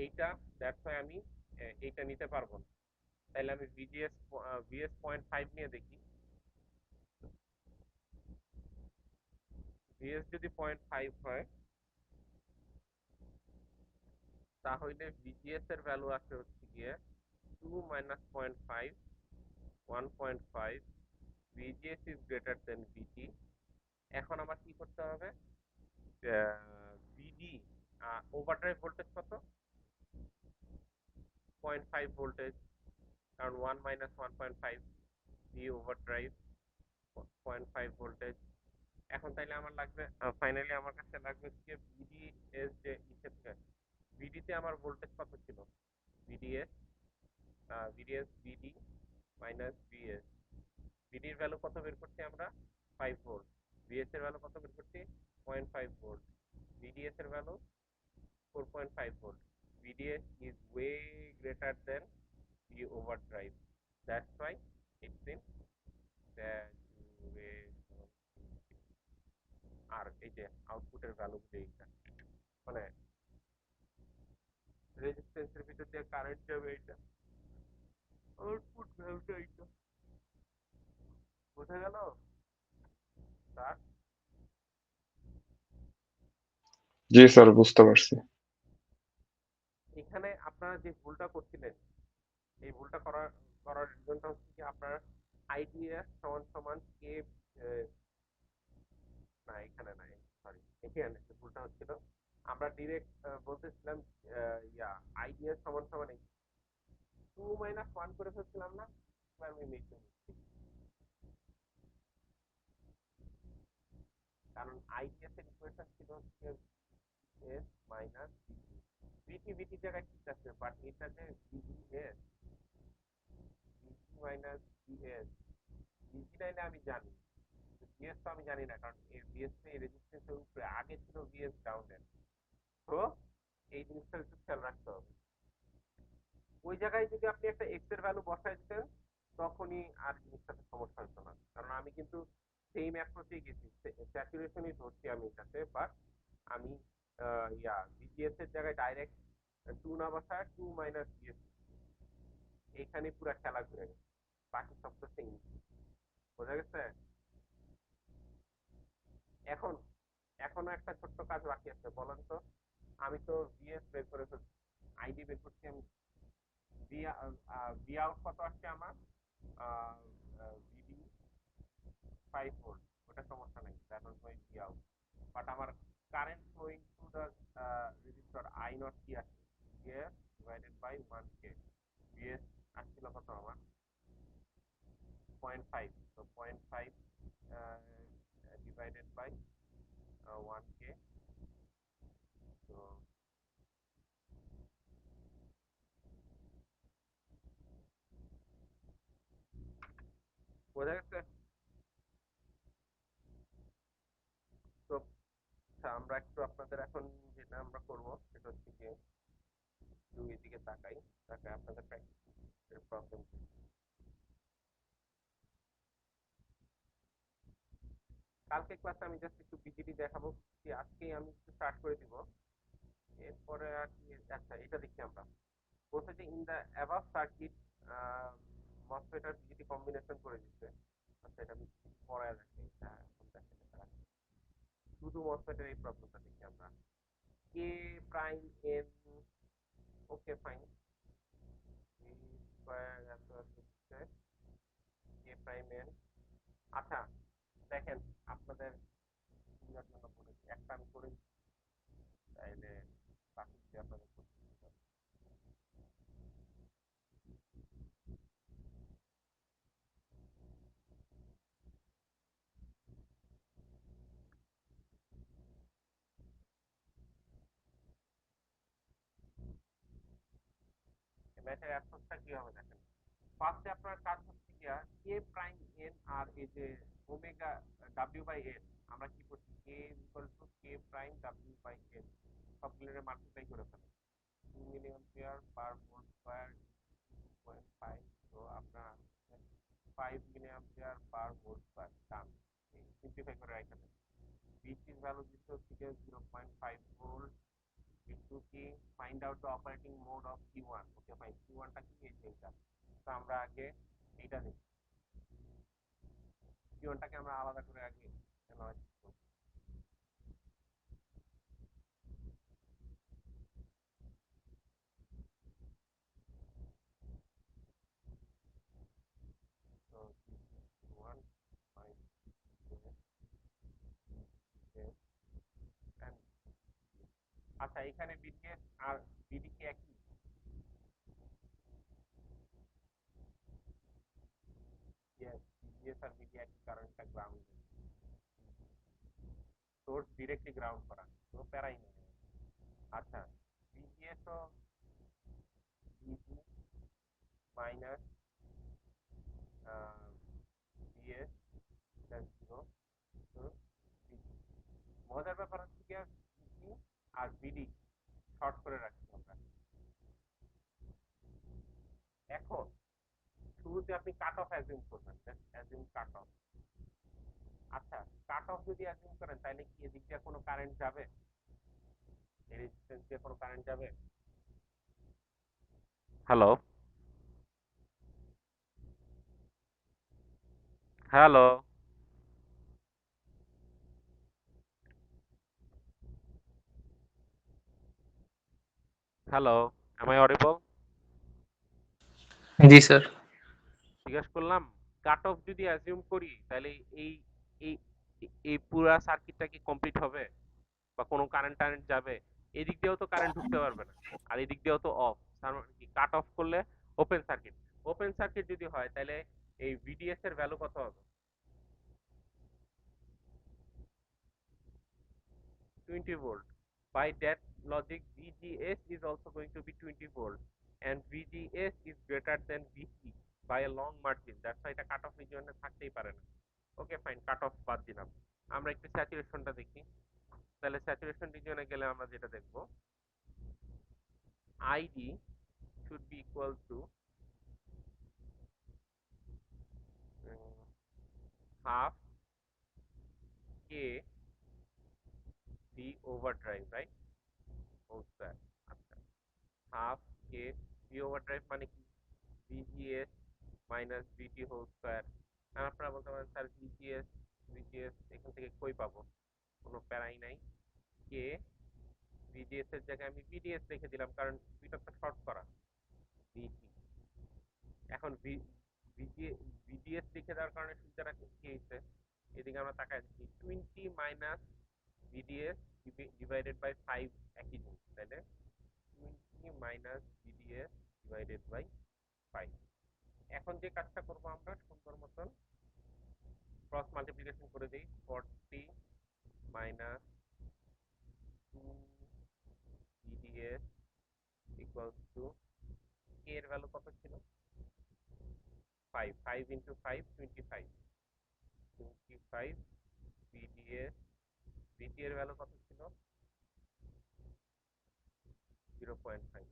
এইটা দ্যাটস ওয়াই আমি এইটা নিতে পারবো না তাহলে আমি ভিএস 0.5 নিয়ে দেখি ভিএস যদি 0.5 হয় তাহলে ভিজিএস এর ভ্যালু আছে হচ্ছে গিয়ে 2 minus 0.5 1.5 VGS is greater than VT এখন আমার কি করতে হবে VD ওভারড্রাইভ ভোল্টেজ কত 0.5 ভোল্টেজ কারণ 1 minus 1.5 V ওভারড্রাইভ 0.5 ভোল্টেজ এখন তাইলে আমার লাগবে ফাইনালি আমার কাছে লাগবে হচ্ছে ভিডি এস যে হিসেবে ভিডিতে আমার ভোল্টেজ কত ছিল ভিডিএস ভিডি মাইনাস ভিএস ভিডির ভ্যালু কত বের করছি আমরা 5 ভোল্ট ভিএস এর ভ্যালু কত বের করছি 0.5 ভোল্ট ভিডিএস এর value 4.5 volt VDS is way greater than V overdrive that's why it's in saturation আর এই যে আউটপুটের ভ্যালুগুলো এইটা মানে রেজিস্ট্যান্সের ভিতর দিয়ে কারেন্ট যাবে এইটা আউটপুট ভ্যালুটা এইটা বোঝা গেল স্যার জি স্যার, বুঝতে পারছি। এখানে আপনারা যে ভুলটা করছিলেন এই ভুলটা করার করার রিজনটা হচ্ছে কি আপনার আইডিএস সমান সমান কে না এখানে নাই সরি এখানে যে ভুলটা হচ্ছিল আমরা ডিরেক্ট বলতেছিলাম আইডিএস সমান সমান 2 মাইনাস 1 করে ফেলছিলাম না আমি মিশন কারণ আইডিএস এর ইকুয়েশন ছিল হচ্ছে এস মাইনাস ভিটি ভিটি জায়গায় ঠিক আছে বাট এটা যে ভিজিএস ভিজি মাইনাস ভিএস ভিজি নাইলে আমি জানি ভিএস তো আমি জানি না কারণ এই ভিএস এই রেজিস্ট্যান্সের উপরে আগে ছিল ভিএস ডাউনের তো এই জিনিসটা একটু খেয়াল রাখতে হবে ওই জায়গায় যদি আপনি একটা এক্স এর ভ্যালু বসাই দিতেন তখনই আর জিনিসটাতে সমস্যা হতো না, কারণ আমি কিন্তু সেম অ্যাপ্রোচেই গেছি, স্যাচুরেশনই ধরছি আমি এটাতে, বাট আমি ভিজিএস এর জায়গায় ডাইরেক্ট টু না বসায় টু মাইনাস ভিএস, এইখানে পুরো খেলা ঘুরে গেছে, বাকি সব তো সেম। বোঝা গেছে? এখন এখনো একটা ছোট্ট কাজ বাকি আছে, বলেন তো। আমি তো ভিএস বের করে ফেলছি, আইডি বের করছি আমি, ভি আউট কত আসছে আমার, ভিডি 5 ভোল্ট, ওটা সমস্যা নেই, that was my V out. But আমার current flowing to the resistor I naught কি আসছে, VS divided by 1K। VS আসছিল কত আমার, 0.5, তো 0.5 ডিভাইডেড বাই 1K, তো বোঝা গেছে? তো আচ্ছা, আমরা একটু আপনাদের এখন যেটা আমরা করব সেটা হচ্ছে গিয়ে একটু এদিকে তাকাই, তাকাই আপনাদের প্র্যাকটিসের প্রবলেম। কালকে ক্লাসে আমি জাস্ট একটু বিজিবি দেখাবো, কি আজকেই আমি একটু স্টার্ট করে দিব, এরপরে আর কি। আচ্ছা, এটা দেখি আমরা, বলছে যে in the above circuit MOSFET আর বিজিবি কম্বিনেশন করে দিচ্ছে। আচ্ছা, এটা আমি পড়ায় রাখি, এটা এখন দেখেন, এটা রাখি। শুধু মসফেটের এই প্রবলেমটা দেখি আমরা, K prime N, okay fine, square এত হচ্ছে কে প্রাইম এন। আচ্ছা দেখেন, আপনাদের সুবিধার জন্য বলেছি, একটা আমি করে দিচ্ছি, তাইলে বাকি যদি আপনাদের করতে সুবিধা হয়। ম্যাথের অ্যাপ্রোচটা কি হবে দেখেন। ফার্স্টে আপনার কাজ হচ্ছে গিয়া কে প্রাইম এন আর এই যে ওমেগা ডাব্লিউ বাই এন, আমরা কি করছি, K equal to K prime W by N, সবগুলোর মাল্টিপ্লাই করে ফেলেন, 2 milli ampere per volt square 2.5, তো আপনার 5 milli ampere per volt square, done. Simplify করে রাখা দেন। বিসির ভ্যালু দিতে হচ্ছে 0.5 ভোল্ট into কি, find out the operating mode of Q1। Okay fine, Q1 টা কি, এই যে এটা। তো আমরা আগে এইটা দেখি, Q1 টাকে আমরা আলাদা করে আগে অ্যানালাইসিস করব। তো Q1 ফাইন, আচ্ছা এখানে বিডিএস আর বিডি কি একই? ইয়েস, বিডিএস আর বিডি একই, কারণ এটা গ্রাউন্ড, সোর্স ডিরেক্টলি গ্রাউন্ড করা, তো প্যারাই নেই। আচ্ছা, বিডিএস ও বিডি মাইনাস বিএস প্লাস 0, তো বিডি। মজার ব্যাপার হচ্ছে কি, বিডি আর বিডি শর্ট করে রাখছি আমরা। এখন শুরুতে আপনি কাট অফ অ্যাজিউম করবেন, অ্যাজিউম কাট অফ। আচ্ছা, কাট অফ যদি অ্যাজিউম করেন তাহলে কি এদিক দিয়ে কোনো কারেন্ট যাবে, এই রেজিস্ট্যান্স দিয়ে কোনো কারেন্ট যাবে? Hello, hello, hello, am I audible? জি স্যার। জিজ্ঞেস করলাম, কাট অফ যদি অ্যাজিউম করি তাহলে এই এই এই পুরা সার্কিটটা কি কমপ্লিট হবে, বা কোনো কারেন্ট টারেন্ট যাবে? এদিক দিয়েও তো কারেন্ট ঢুকতে পারবে না, আর এদিক দিয়েও তো অফ, তার মানে কি কাট অফ করলে ওপেন সার্কিট। ওপেন সার্কিট যদি হয় তাহলে এই ভিডিএস এর ভ্যালু কত হবে? 20 volt. By that logic, VGS is also going to be 20 volt, and VGS is greater than VT by a long margin. That's why এটা cut off রিজিয়নে থাকতেই পারে না। ওকে ফাইন, কাট অফ বাদ দিলাম। আমরা একটু স্যাচুরেশনটা দেখি। তাহলে স্যাচুরেশন রিজিয়নে গেলে আমরা যেটা দেখব, ID should be equal to half k b overdrive, right? Whole square. আচ্ছা, half k b overdrive মানে কি? vgs minus vt whole square। আর আপনারা বলতে পারেন স্যার vgs এখান থেকে কই পাবো? কোনো প্যারাই নাই। কে vgs এর জায়গায় আমি vds লিখে দিলাম, কারণ দুইটা তো শর্ট করা vt। এখন vds লিখে দেওয়ার কারণে সুবিধাটা কি হয়েছে? এদিকে আমরা তাকাই দেখি 20 মাইনাস vds ডিভাইডেড বাই 5 একই জিনিস, তাইলে 20 মাইনাস vds ডিভাইডেড বাই 5। এখন যে কাজটা করব আমরা সুন্দর মতন ক্রস মাল্টিপ্লিকেশন করে দিই। 40 minus 2 vds equals to k এর ভ্যালু কত ছিল? 5। 5 ইন্টু 5 25। 25 vds vt এর ভ্যালু কত ছিল? 0.5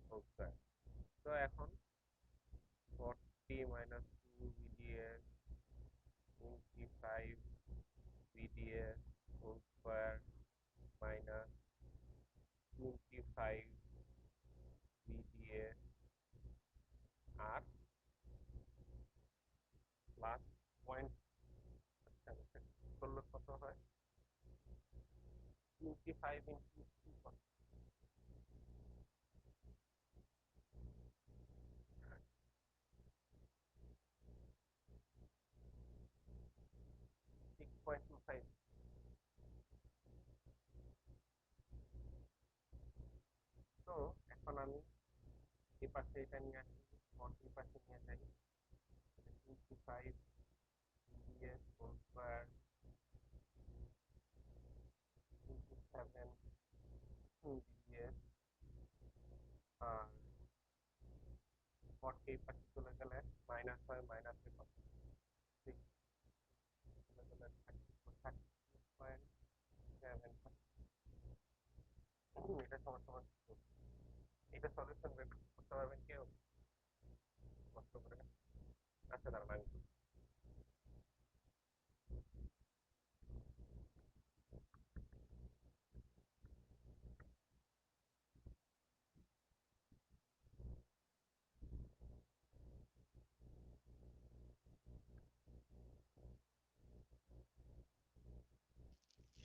হোল স্কয়ার। তো এখন 40 minus 2 vds 25 vds whole square minus 25 vds আর প্লাস পয়েন্ট করলে কত হয়? 25 ইন্টু 2 6.25। তো এখন আমি এই পাশে এটা নিয়ে আসি, 40 পাশে নিয়ে যাই। 25 vds হোল স্কয়ার 27 vds আর 40 পাশে চলে গেলে মাইনাস হয়, মাইনাসে কত? 6 চলে গেলে 30.7। এটা সমান সমান এটা সলিউশন বের করতে পারবেন কেউ কষ্ট করে? আচ্ছা দাঁড়ান আমি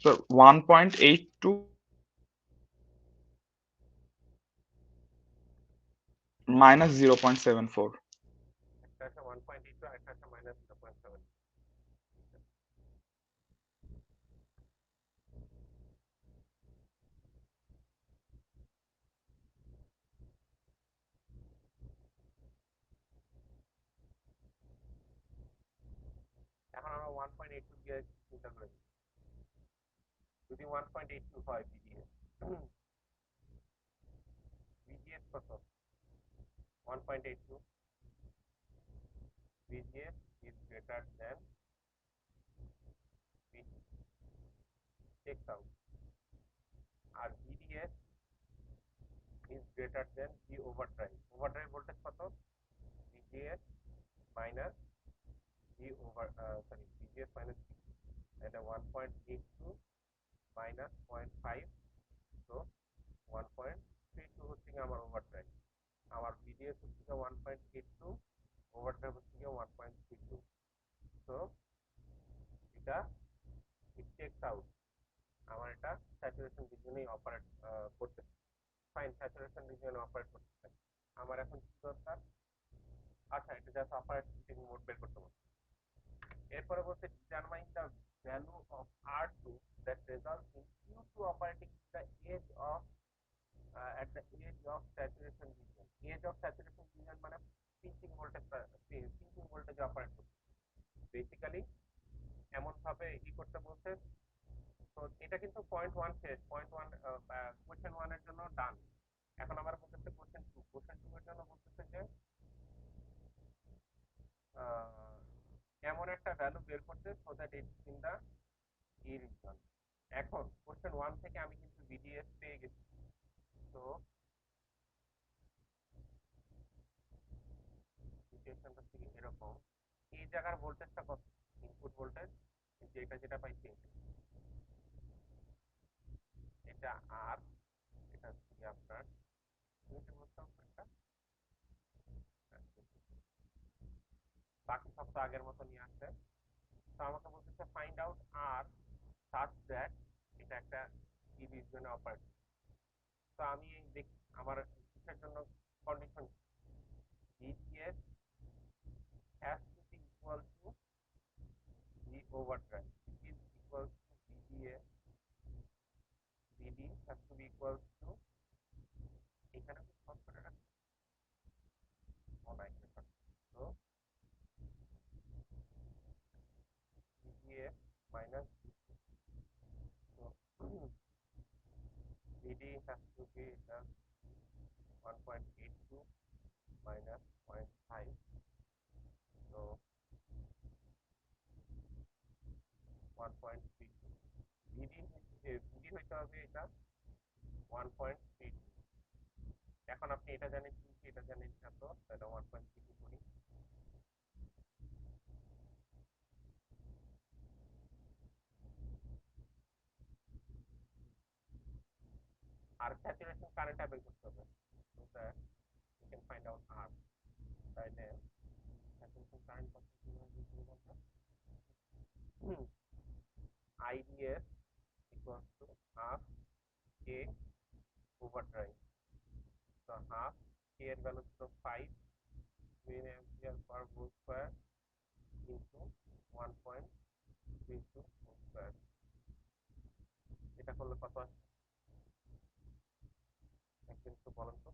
So 1.82 minus 0.74. একটা আছে 1.82 আর একটা আছে মাইনাস 0.7। এখন আমরা 1.82 দিয়ে চিন্তা করে দিই। যদি 1.82 হয় vds vds কত? 1.82 vgs is greater than vt takes out, আর vds is greater than v overdrive। overdrive voltage কত? vgs minus v over vgs minus v, এটা 1.82 minus 0.5, so 1.32 হচ্ছে আমার ওভারড্রাইভ। আমার vds হচ্ছে 1.82, ওভারড্রাইভ হচ্ছে 1.32। তো এটা it takes out, আমার এটা স্যাচুরেশন রিজিয়নেই অপারেট করতে, ফাইন স্যাচুরেশন রিজিয়নে অপারেট করতে। আমার এখন কি দরকার? আচ্ছা, এটা জাস্ট অপারেটিং মোড বের করতে হবে। এরপরে বলছে determine the value of R2 that results in Q2 operating the edge of at the edge of saturation region। edge of saturation region মানে পিঞ্চিং ভোল্টেজ অপারেট করতে, বেসিক্যালি এমন ভাবে করতে বলছে। তো এটা কিন্তু পয়েন্ট 1 শেষ, পয়েন্ট 1 কোশ্চেন 1 এর জন্য ডান। এখন আমার বলতেছে কোশ্চেন 2 এর জন্য বলতেছে যে এমন একটা ভ্যালু বের করতে so that it's in the E region. এখন কোশ্চেন 1 থেকে আমি কিন্তু vds পেয়ে গেছি, তো সিচুয়েশনটা থেকে এরকম, এই জায়গার ভোল্টেজটা কত, ইনপুট ভোল্টেজ, কিন্তু এটা যেটা পাইছি এটা আর এটা হচ্ছে কি আপনার বাকি সব তো আগের মতো নিয়ে আসছে। তো আমাকে বলতেছে find out R such that এটা একটা রিজিয়নে অপারেট। তো আমি দেখি আমার কিসের জন্য condition VGS has to be equal to V overdrive, which is equal to VDA, VD has to be equal to এখানে আমি সব করে রাখছি তো VDA minus so VD has to be 1.82 minus 0.5, so 1.32 VD হইতে হবে এটা 1.32। এখন আপনি এটা জানেন কি এটা জানেন কত, তাহলে 1.32 করি। আর স্যাচুরেশন কারেন্টটা বের করতে হবে, so that you can find out R, তাইলে স্যাচুরেশন কারেন্ট কত কিভাবে বের করব আমরা, IDS equals to half K over drive, so half K এর ভ্যালু ছিল 5 milliampere per volt square into 1.32 volt square, এটা করলে কত আসে একদিন তো বলেন তো।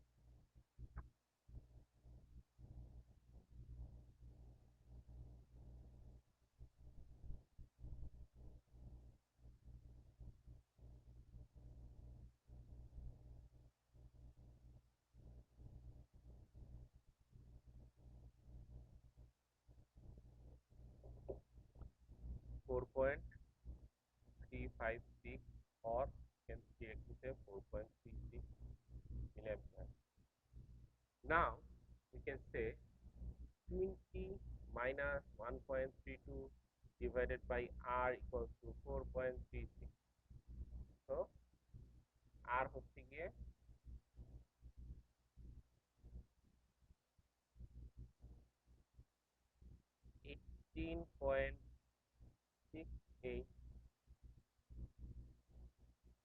4.356 or you can directly say 4.36 milliampere. Now we can say 20 minus 1.32 divided by R equals to 4.36, so R হচ্ছে গিয়ে 18.68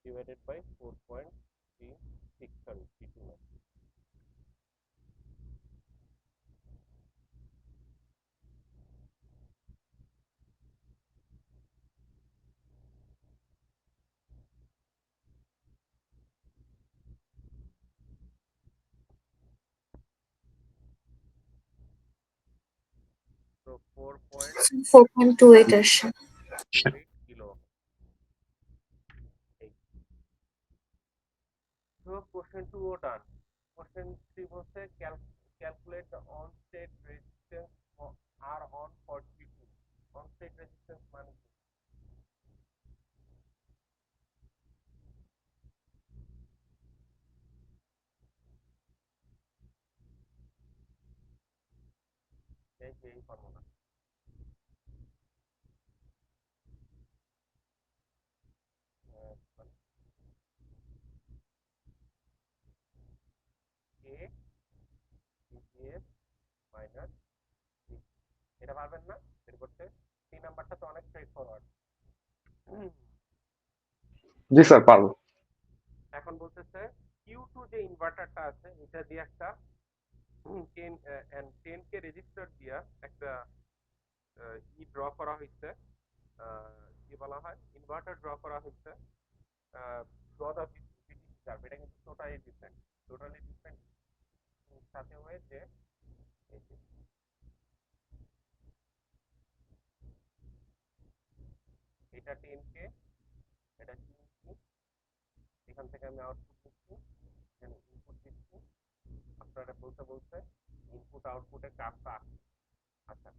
divided by 4.36, sorry 32 না। So 4.28 4.28 আসছে। কিলো। So question 2 ও done. Question 3 বলছে calculate the on-state resistance for R on 42. On-state resistance মানে কি? এই formula A VGS minus এটা পারবেন না বের করতে। 3 নাম্বারটা তো অনেক স্ট্রেট ফরওয়ার্ড। জি স্যার পারবো। এখন বলতেছে Q2 যে ইনভার্টারটা আছে এটা দিয়ে একটা 10K রেজিস্টার দিয়া একটা ড্র করা হয়েছে, কি বলা হয় ইনভার্টার ড্র করা হয়েছে। ড্র দা বিটিসি কার্ভ, এটা কিন্তু টোটালি ডিফারেন্ট সাথে হয়েছে এই যে এটা 10K, এটা 3K, এখান থেকে আমি আউটপুট দিচ্ছি, এখানে ইনপুট দিচ্ছি, আপনারা বলতে বলতে ইনপুট আউটপুটে কার্ভটা আসছে। আচ্ছা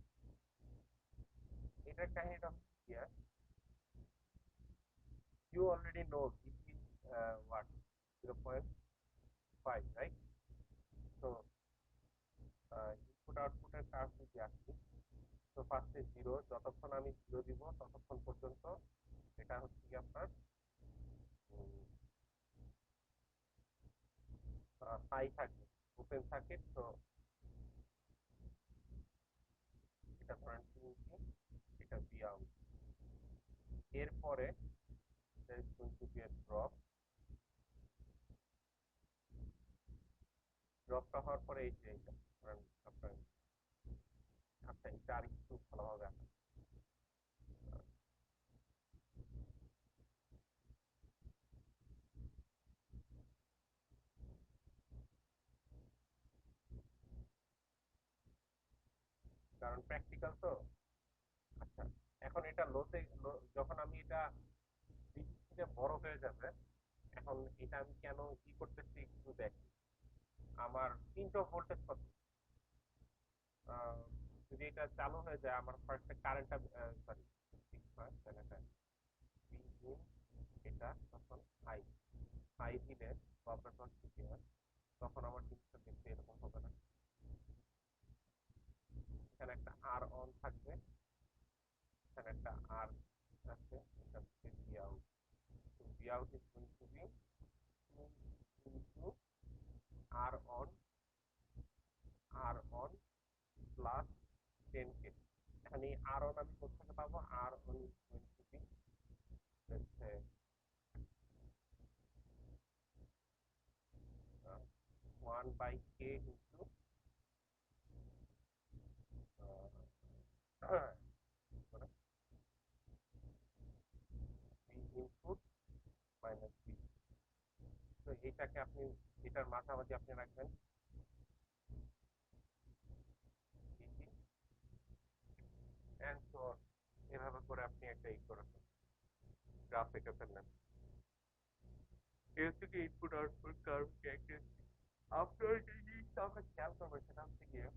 এটার কাহিনীটা হচ্ছে you already know this is what 0.0 5, right? তো ইনপুট আউটপুটের কাজ যদি আসি, তো ফার্স্টে 0, যতক্ষণ আমি 0 দিব ততক্ষণ পর্যন্ত এটা হচ্ছে কি আপনার হাই থাকবে, ওপেন সার্কিট। তো এটা ধরেন 2, এটা ভি আউট। এরপরে there is going to be a drop. ড্রপটা হওয়ার পরে এই যে এটা ধরেন আপনার, আচ্ছা এটা আর একটু ভালোভাবে আঁকা। কারণ প্র্যাকটিক্যাল তো। আচ্ছা, এখন এটা লোতে যখন আমি এটা বৃদ্ধি থেকে বড় হয়ে যাবে, এখন এটা আমি কেন কি করতেছি একটু দেখি। আমার পিঞ্চ অফ ভোল্টেজ কত? যদি এটা চালু হয়ে যায়, আমার ফার্স্টে কারেন্টটা সরি এটা তখন হাই হাই দিলে প্রবলেমটা হচ্ছে কি হয়, তখন আমার জিনিসটা দেখতে এরকম হবে না। এখানে একটা আর অন থাকবে, এখানে একটা আর আছে, এটা হচ্ছে ভি আউট। তো V out is going to be 2 into R on plus 10K। এখানে আর অন আমি কোথা থেকে পাবো? R on is going to be let's say 1 by K into V input minus V। তো এইটাকে আপনি এটার মাঝামাঝি আপনি রাখবেন VT, and so এভাবে করে আপনি একটা ই করে গ্রাফ এঁকে ফেললেন। এই হচ্ছে কি ইনপুট আউটপুট কার্ভ ক্যারেক্টারিস্টিক। আপনার যে জিনিসটা আমরা খেয়াল করবেন সেটা হচ্ছে গিয়ে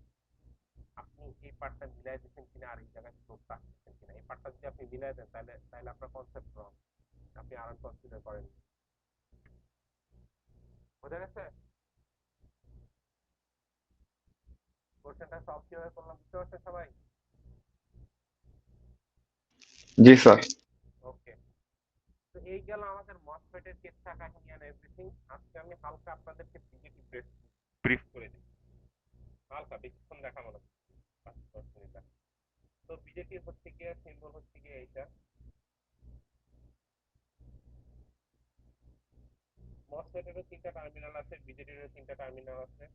আপনি এই পার্টটা মিলাই দিচ্ছেন কিনা আর এই জায়গায় স্লোপটা আসতেছেন কিনা। এই পার্টটা যদি আপনি মিলাই দেন তাহলে তাহলে আপনার কনসেপ্ট রং, আপনি আর কনসিডার করেন। বোঝা গেছে? কোশ্চেনটা সলভ কিভাবে করলাম বুঝতে পারছেন সবাই? জি স্যার। ওকে, তো এই গেল আমাদের মসফেটের কেসটা কাহিনী এন্ড এভরিথিং। আজকে আমি হালকা আপনাদেরকে বিজেপি ব্রিফ করে দিই, হালকা, বেশিক্ষণ দেখাবো না, 5-10 মিনিট। তো বিজেপি হচ্ছে গিয়ে সিম্বল হচ্ছে গিয়ে এইটা। মসফেটেরও 3টা টার্মিনাল আছে, বিজেটিরও 3টা টার্মিনাল আছে।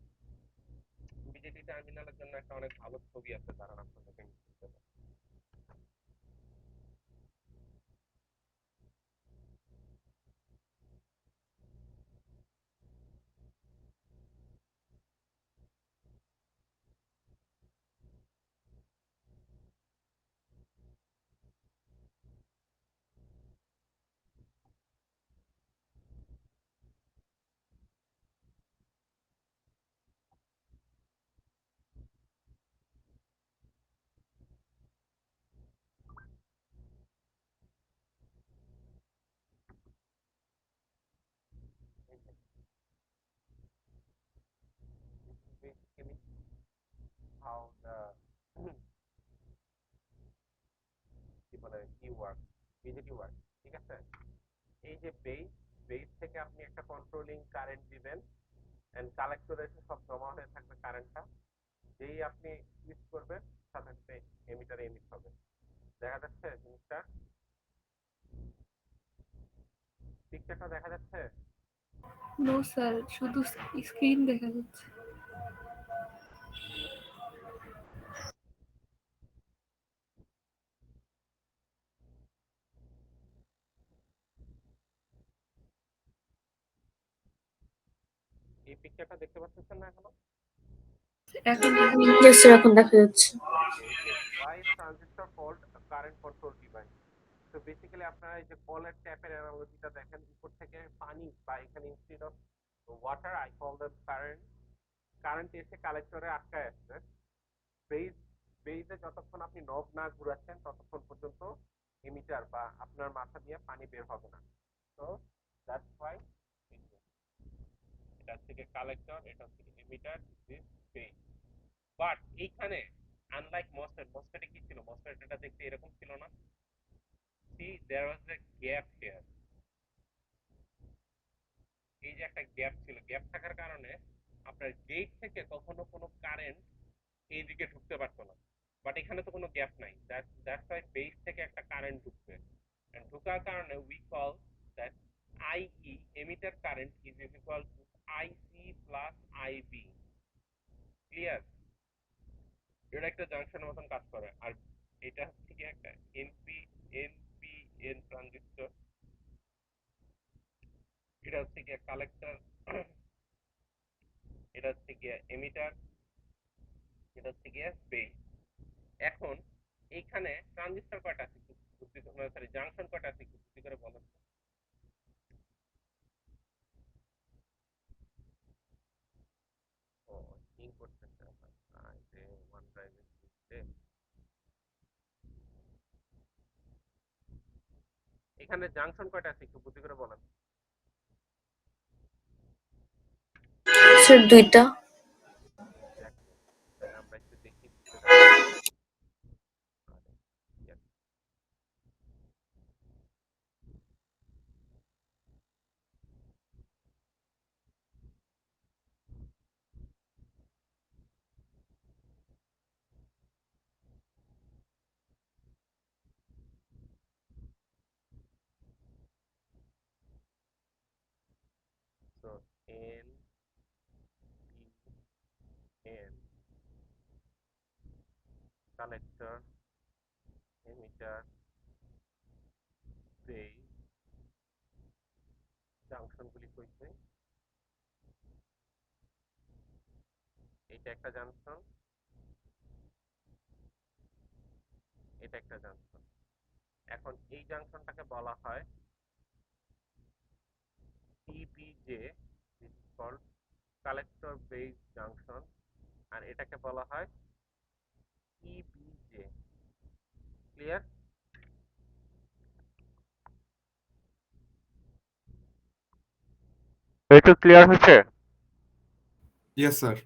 বিজেটি টার্মিনালের জন্য একটা অনেক ভালো ছবি আছে, দাঁড়ান আপনাদেরকে আমি দিতে পারি। বেসিক্যালি হাউ দ্য কি বলে ই ওয়ার্ক, বিজেটি ওয়ার্ক, ঠিক আছে? এই যে বেস থেকে আপনি একটা কন্ট্রোলিং কারেন্ট দিবেন, এন্ড কালেক্টরে এসে সব জমা হয়ে থাকবে কারেন্টটা। যেই আপনি সুইচ করবেন সাথে সাথে এমিটারে এমিট হবে। দেখা যাচ্ছে জিনিসটা? পিকচারটা দেখা যাচ্ছে? নো স্যার, শুধু স্ক্রিন দেখা যাচ্ছে। এই পিকচারটা দেখতে পাচ্ছেন না এখনো? এখন ইয়েস স্যার, এখন দেখা যাচ্ছে। ওকে, এই যে why transistor called current control device. তো বেসিক্যালি আপনারা এই যে কলের ট্যাপের অ্যানালজিটা দেখেন, উপর থেকে পানি বা এখানে instead of water I call the current, current এসে কালেক্টরে আটকায় আসছে। বেজ বেজে যতক্ষণ আপনি নব না ঘুরাচ্ছেন ততক্ষণ পর্যন্ত এমিটার বা আপনার মাথা দিয়ে পানি বের হবে না। তো দ্যাটস ওয়াই এটা হচ্ছে কালেক্টর, এটা হচ্ছে এমিটার, দিস বেস। বাট এইখানে আনলাইক মসফেটে কি ছিল, মসফেটটা দেখতে এরকম ছিল না। See there was a gap here, এই যে একটা গ্যাপ ছিল, গ্যাপ থাকার কারণে আপনার গেট থেকে কখনো কোনো কারেন্ট এইদিকে ঢুকতে পারতো না। বাট এখানে তো কোনো গ্যাপ নাই, দ্যাটস ওয়াই বেস থেকে একটা কারেন্ট ঢুকবে, এন্ড ঢোকার কারণে we call that IE emitter current is equal to IC plus IB. Clear? এটা একটা জাংশনের মতন কাজ করে। আর এটা হচ্ছে কি একটা এনপিএন ট্রানজিস্টর, এটা হচ্ছে কি কালেক্টর, এটা হচ্ছে কি এমিটার, এটা হচ্ছে কি বেস। এখন এইখানে ট্রানজিস্টর কয়টা আছে একটু বুদ্ধি, সরি জাংশন কয়টা আছে একটু বুদ্ধি করে বলেন। ও ইন করছেন যে ওয়ান ড্রাইভের সিস্টেম, এখানে জাংশন কয়টা আছে একটু বুদ্ধি করে বলেন। স্যার 2টা। Exactly. তাহলে আমরা একটু দেখি বুঝতে পারি। Yes. So N P N collector, emitter, base, junction গুলি কইছে। এটা একটা জাংশন, এটা একটা জাংশন। এখন এই জাংশনটাকে বলা হয় CBJ, which is called collector base junction, আর এটাকে বলা হয় EBJ। ক্লিয়ার? একটু ক্লিয়ার হচ্ছে? Yes, sir.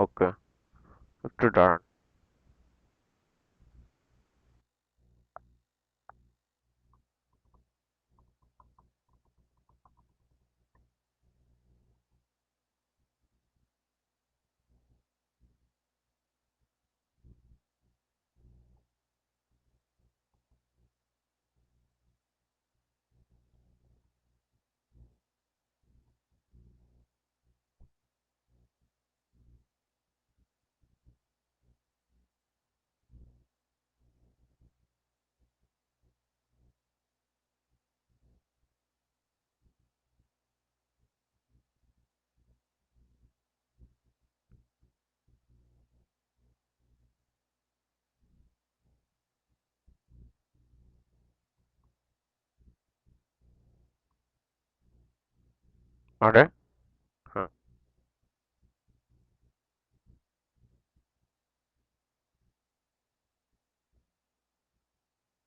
ওকে, একটু দাঁড়ান। আরে হ্যাঁ,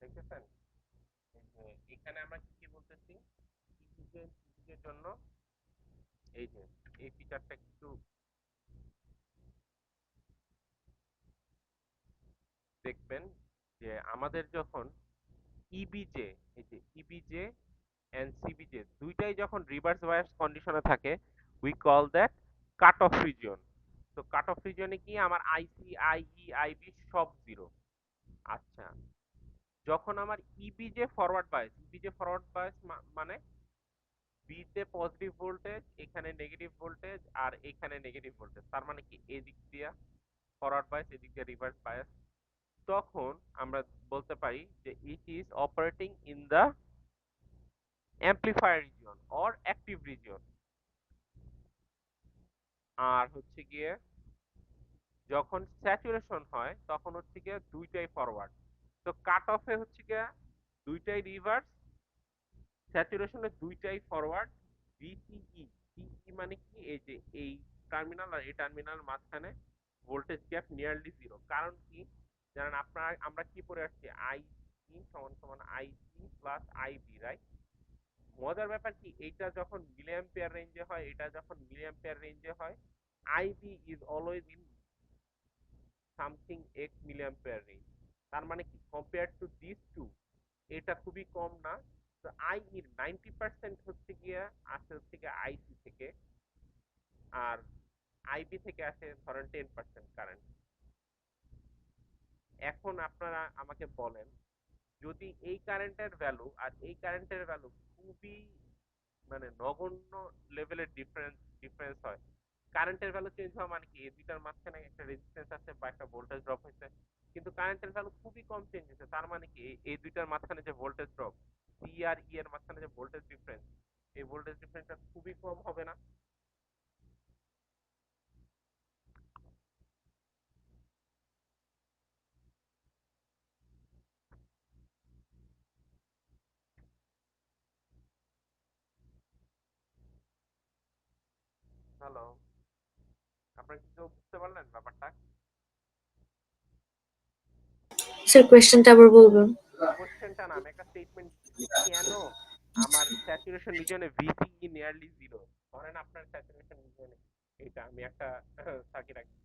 দেখতেছেন এখানে আমরা কি কি বলতেছি ইপিজের জন্য। এই যে এই ফিচারটা একটু দেখবেন যে আমাদের যখন ইবিজে, এই যে ইবিজে এন্ড সিবিজে দুইটাই যখন রিভার্স বায়াস কন্ডিশনে থাকে, we call that cut off region. তো কাট অফ রিজিয়নে কি আমার আইসি আইই আইবি সব জিরো। আচ্ছা, যখন আমার ইবিজে ফরওয়ার্ড বায়াস মানে বিতে পজিটিভ ভোল্টেজ, এখানে নেগেটিভ ভোল্টেজ, আর এখানে নেগেটিভ ভোল্টেজ, তার মানে কি এদিক দিয়ে ফরওয়ার্ড বায়াস, এদিক দিয়ে রিভার্স বায়াস। তখন আমরা বলতে পারি যে it is operating in the amplifier region or active region. আর হচ্ছে গিয়ে যখন স্যাচুরেশন হয় তখন হচ্ছে গিয়ে দুইটাই ফরওয়ার্ড। তো কাট অফে হচ্ছে গিয়ে দুইটাই রিভার্স, স্যাচুরেশনে দুইটাই ফরওয়ার্ড। ভিসিই, সিই মানে কি এই যে এই টার্মিনাল আর এই টার্মিনাল মাঝখানে ভোল্টেজ গ্যাপ নিয়ারলি জিরো। কারণ কি জানেন আপনারা, আমরা কি পড়ে আসছি, আইসি সমান সমান আইসি প্লাস আইবি, রাইট? মজার ব্যাপার কি, এইটা যখন মিলিঅ্যাম্পিয়ার রেঞ্জে হয়, এটা যখন মিলিঅ্যাম্পিয়ার রেঞ্জে হয়, IB is always in something X milliampere range. তার মানে কি, কম্পেয়ার টু দিস টু এটা খুবই কম না। তো আই এর 90% হচ্ছে গিয়া আসে হচ্ছে গিয়ে আইসি থেকে, আর আইবি থেকে আসে ধরেন 10% কারেন্ট। এখন আপনারা আমাকে বলেন, যদি এই কারেন্টের ভ্যালু আর এই কারেন্টের ভ্যালু খুবই মানে নগণ্য লেভেলের ডিফারেন্স হয়, কারেন্টের ভ্যালু চেঞ্জ হওয়া মানে কি, এই দুইটার মাঝখানে একটা রেজিস্ট্যান্স আছে বা একটা ভোল্টেজ ড্রপ হয়েছে, কিন্তু কারেন্টের ভ্যালু খুবই কম চেঞ্জ হয়েছে, তার মানে কি এই দুইটার মাঝখানে যে ভোল্টেজ ড্রপ, সি আর ই এর মাঝখানে যে ভোল্টেজ ডিফারেন্স, এই ভোল্টেজ ডিফারেন্সটা খুবই কম হবে না? হ্যালো, আপনারা কি কেউ বুঝতে পারলেন ব্যাপারটা? স্যার কোয়েশ্চেনটা আবার বলবেন। কোশ্চেনটা না, আমি একটা স্টেটমেন্ট দিচ্ছি। কেন আমার স্যাচুরেশন রিজনে ভিসি নিয়ারলি জিরো? ধরেন আপনার স্যাচুরেশন রিজনে এটা আমি একটা সার্কিট রাখি,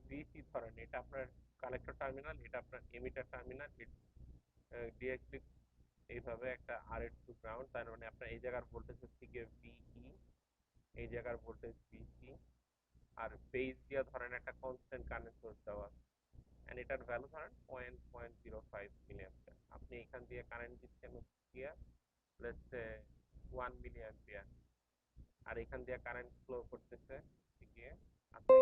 ভিসি ধরেন এটা আপনার কালেক্টর টার্মিনাল, এটা আপনার এমিটার টার্মিনাল, ডিরেক্টলি এইভাবে একটা আর এর টু গ্রাউন্ড, তার মানে আপনার এই জায়গার ভোল্টেজ হচ্ছে গিয়ে ভিই, এই জায়গার ভোল্টেজ ভিসি, আর বেস দিয়ে ধরেন একটা কনস্ট্যান্ট কারেন্ট সোর্স দেওয়া, এন্ড এটার ভ্যালু ধরেন 0.05 মিলিঅ্যাম্পিয়ার। আপনি এখান দিয়ে কারেন্ট দিচ্ছেন গিয়া লেটস সে 1 মিলিঅ্যাম্পিয়ার, আর এখান দিয়ে কারেন্ট ফ্লো করতেছে গিয়ে আপনি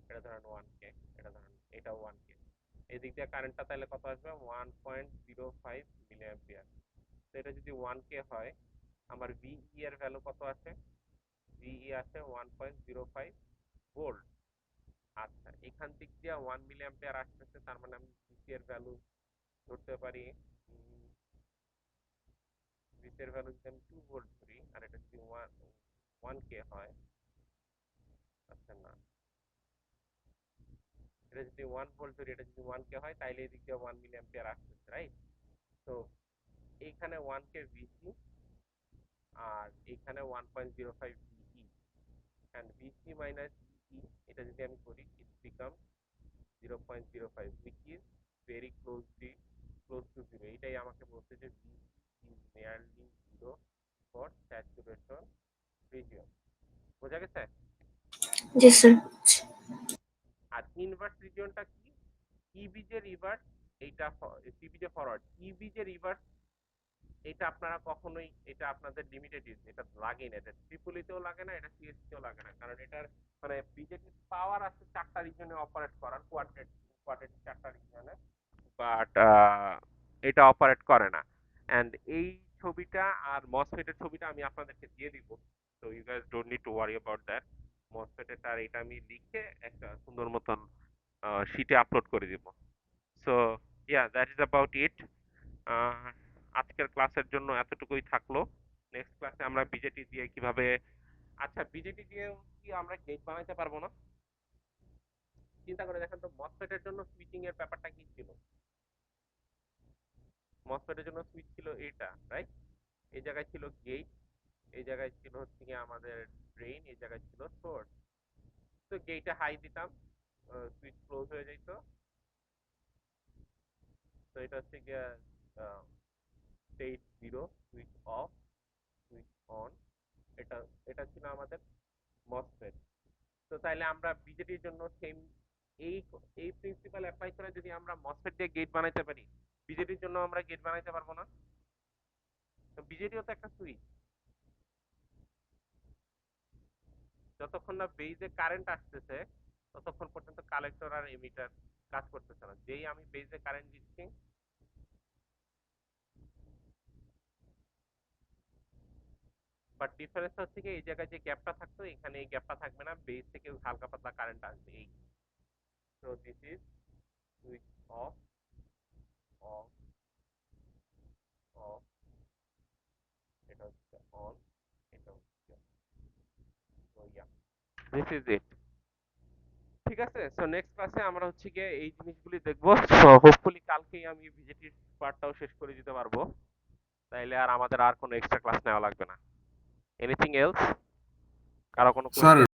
এটা ধরেন 1K, এটা ধরেন এটাও 1K, এদিক দিয়ে কারেন্টটা তাহলে কত আসবে, 1.05 মিলিঅ্যাম্পিয়ার। তো এটা যদি 1K হয়, আমার ভিই এর ভ্যালু কত আছে? ভিই আছে 1.05 ভোল্ট। আচ্ছা, এখান দিক দিয়ে 1 মিলিঅ্যাম্পিয়ার আসতেছে, তার মানে আমি ভিসি এর ভ্যালু ধরতে পারি, ভিসি এর ভ্যালু যদি আমি 2 ভোল্ট ধরি, আর এটা যদি 1K হয়, আচ্ছা না, এটা যদি 1 ভোল্ট ধরি, এটা যদি 1K হয়, তাইলে এদিক দিয়ে 1 মিলিঅ্যাম্পিয়ার আসতেছে, রাইট? তো এইখানে 1K ভিসি আর এইখানে 1.05 ভিই, and ভিসি মাইনাস ভিই এটা যদি আমি করি, it becomes 0.05, which is very close to zero. এটাই আমাকে বলছে যে VC is nearly zero for saturation region। বোঝা গেছে? জি স্যার। আর ইনভার্স রিজিয়নটা কি? ইবি যে রিভার্স, এইটা সিবি যে ফরওয়ার্ড, ইবি যে রিভার্স, এটা আপনারা কখনোই, এটা আপনাদের লিমিটেড ইউজ, এটা লাগে না, এটা ট্রিপলিতেও লাগে না, এটা সিএসসিতেও লাগে না, কারণ এটার মানে বিজেপি পাওয়ার আছে 4টা রিজনে অপারেট করার, কোয়াড্রেটিক 4টা রিজনে, বাট এটা অপারেট করে না। অ্যান্ড এই ছবিটা আর মসফেটের ছবিটা আমি আপনাদেরকে দিয়ে দিব, তো you guys don't need to worry about that. মসফেটের আর এটা আমি লিখে একটা সুন্দর মতন শিটে আপলোড করে দিব। So yeah, that is about it. আজকের ক্লাসের জন্য এতটুকুই থাকলো। নেক্সট ক্লাসে আমরা বিজেটি দিয়ে কিভাবে, আচ্ছা বিজেটি দিয়েও কি আমরা গেট বানাইতে পারবো না? চিন্তা করে দেখেন তো, মসফেটের জন্য সুইচিং এর ব্যাপারটা কি ছিল? মসফেটের জন্য সুইচ ছিল এটা, রাইট? এই জায়গায় ছিল গেট, এই জায়গায় ছিল হচ্ছে গিয়ে আমাদের ড্রেন, এই জায়গায় ছিল সোর্স। তো গেটে হাই দিতাম, সুইচ ক্লোজ হয়ে যেত। তো এটা হচ্ছে গিয়ে state 0, switch off, switch on, এটা এটা ছিল আমাদের মসফেট। তো তাইলে আমরা বিজেটির জন্য সেম এই এই প্রিন্সিপাল অ্যাপ্লাই করে যদি আমরা মসফেট দিয়ে গেট বানাইতে পারি, বিজেটির জন্য আমরা গেট বানাইতে পারবো না? তো বিজেটিও তো একটা সুইচ। যতক্ষণ না বেজে কারেন্ট আসতেছে ততক্ষণ পর্যন্ত কালেক্টর আর এমিটার কাজ করতেছে না। যেই আমি বেজে কারেন্ট দিচ্ছি, বাট ডিফারেন্স হচ্ছে কি, এই জায়গায় যে গ্যাপটা থাকতো এখানে এই গ্যাপটা থাকবে না, বেজ থেকে হালকা পাতলা কারেন্ট আসবে এই। So this is switch off, of, of, এটা হচ্ছে অন, দিস ইজ ইট। ঠিক আছে, সো নেক্সট ক্লাসে আমরা হচ্ছে গিয়ে এই জিনিসগুলি দেখবো। সো হোপফুলি কালকেই আমি ভিজিটিভ পার্টটাও শেষ করে দিতে পারবো, তাইলে আর আমাদের আর কোনো এক্সট্রা ক্লাস নেওয়া লাগবে না। Anything else? কারো কোনো স্যার কোশ্চেন?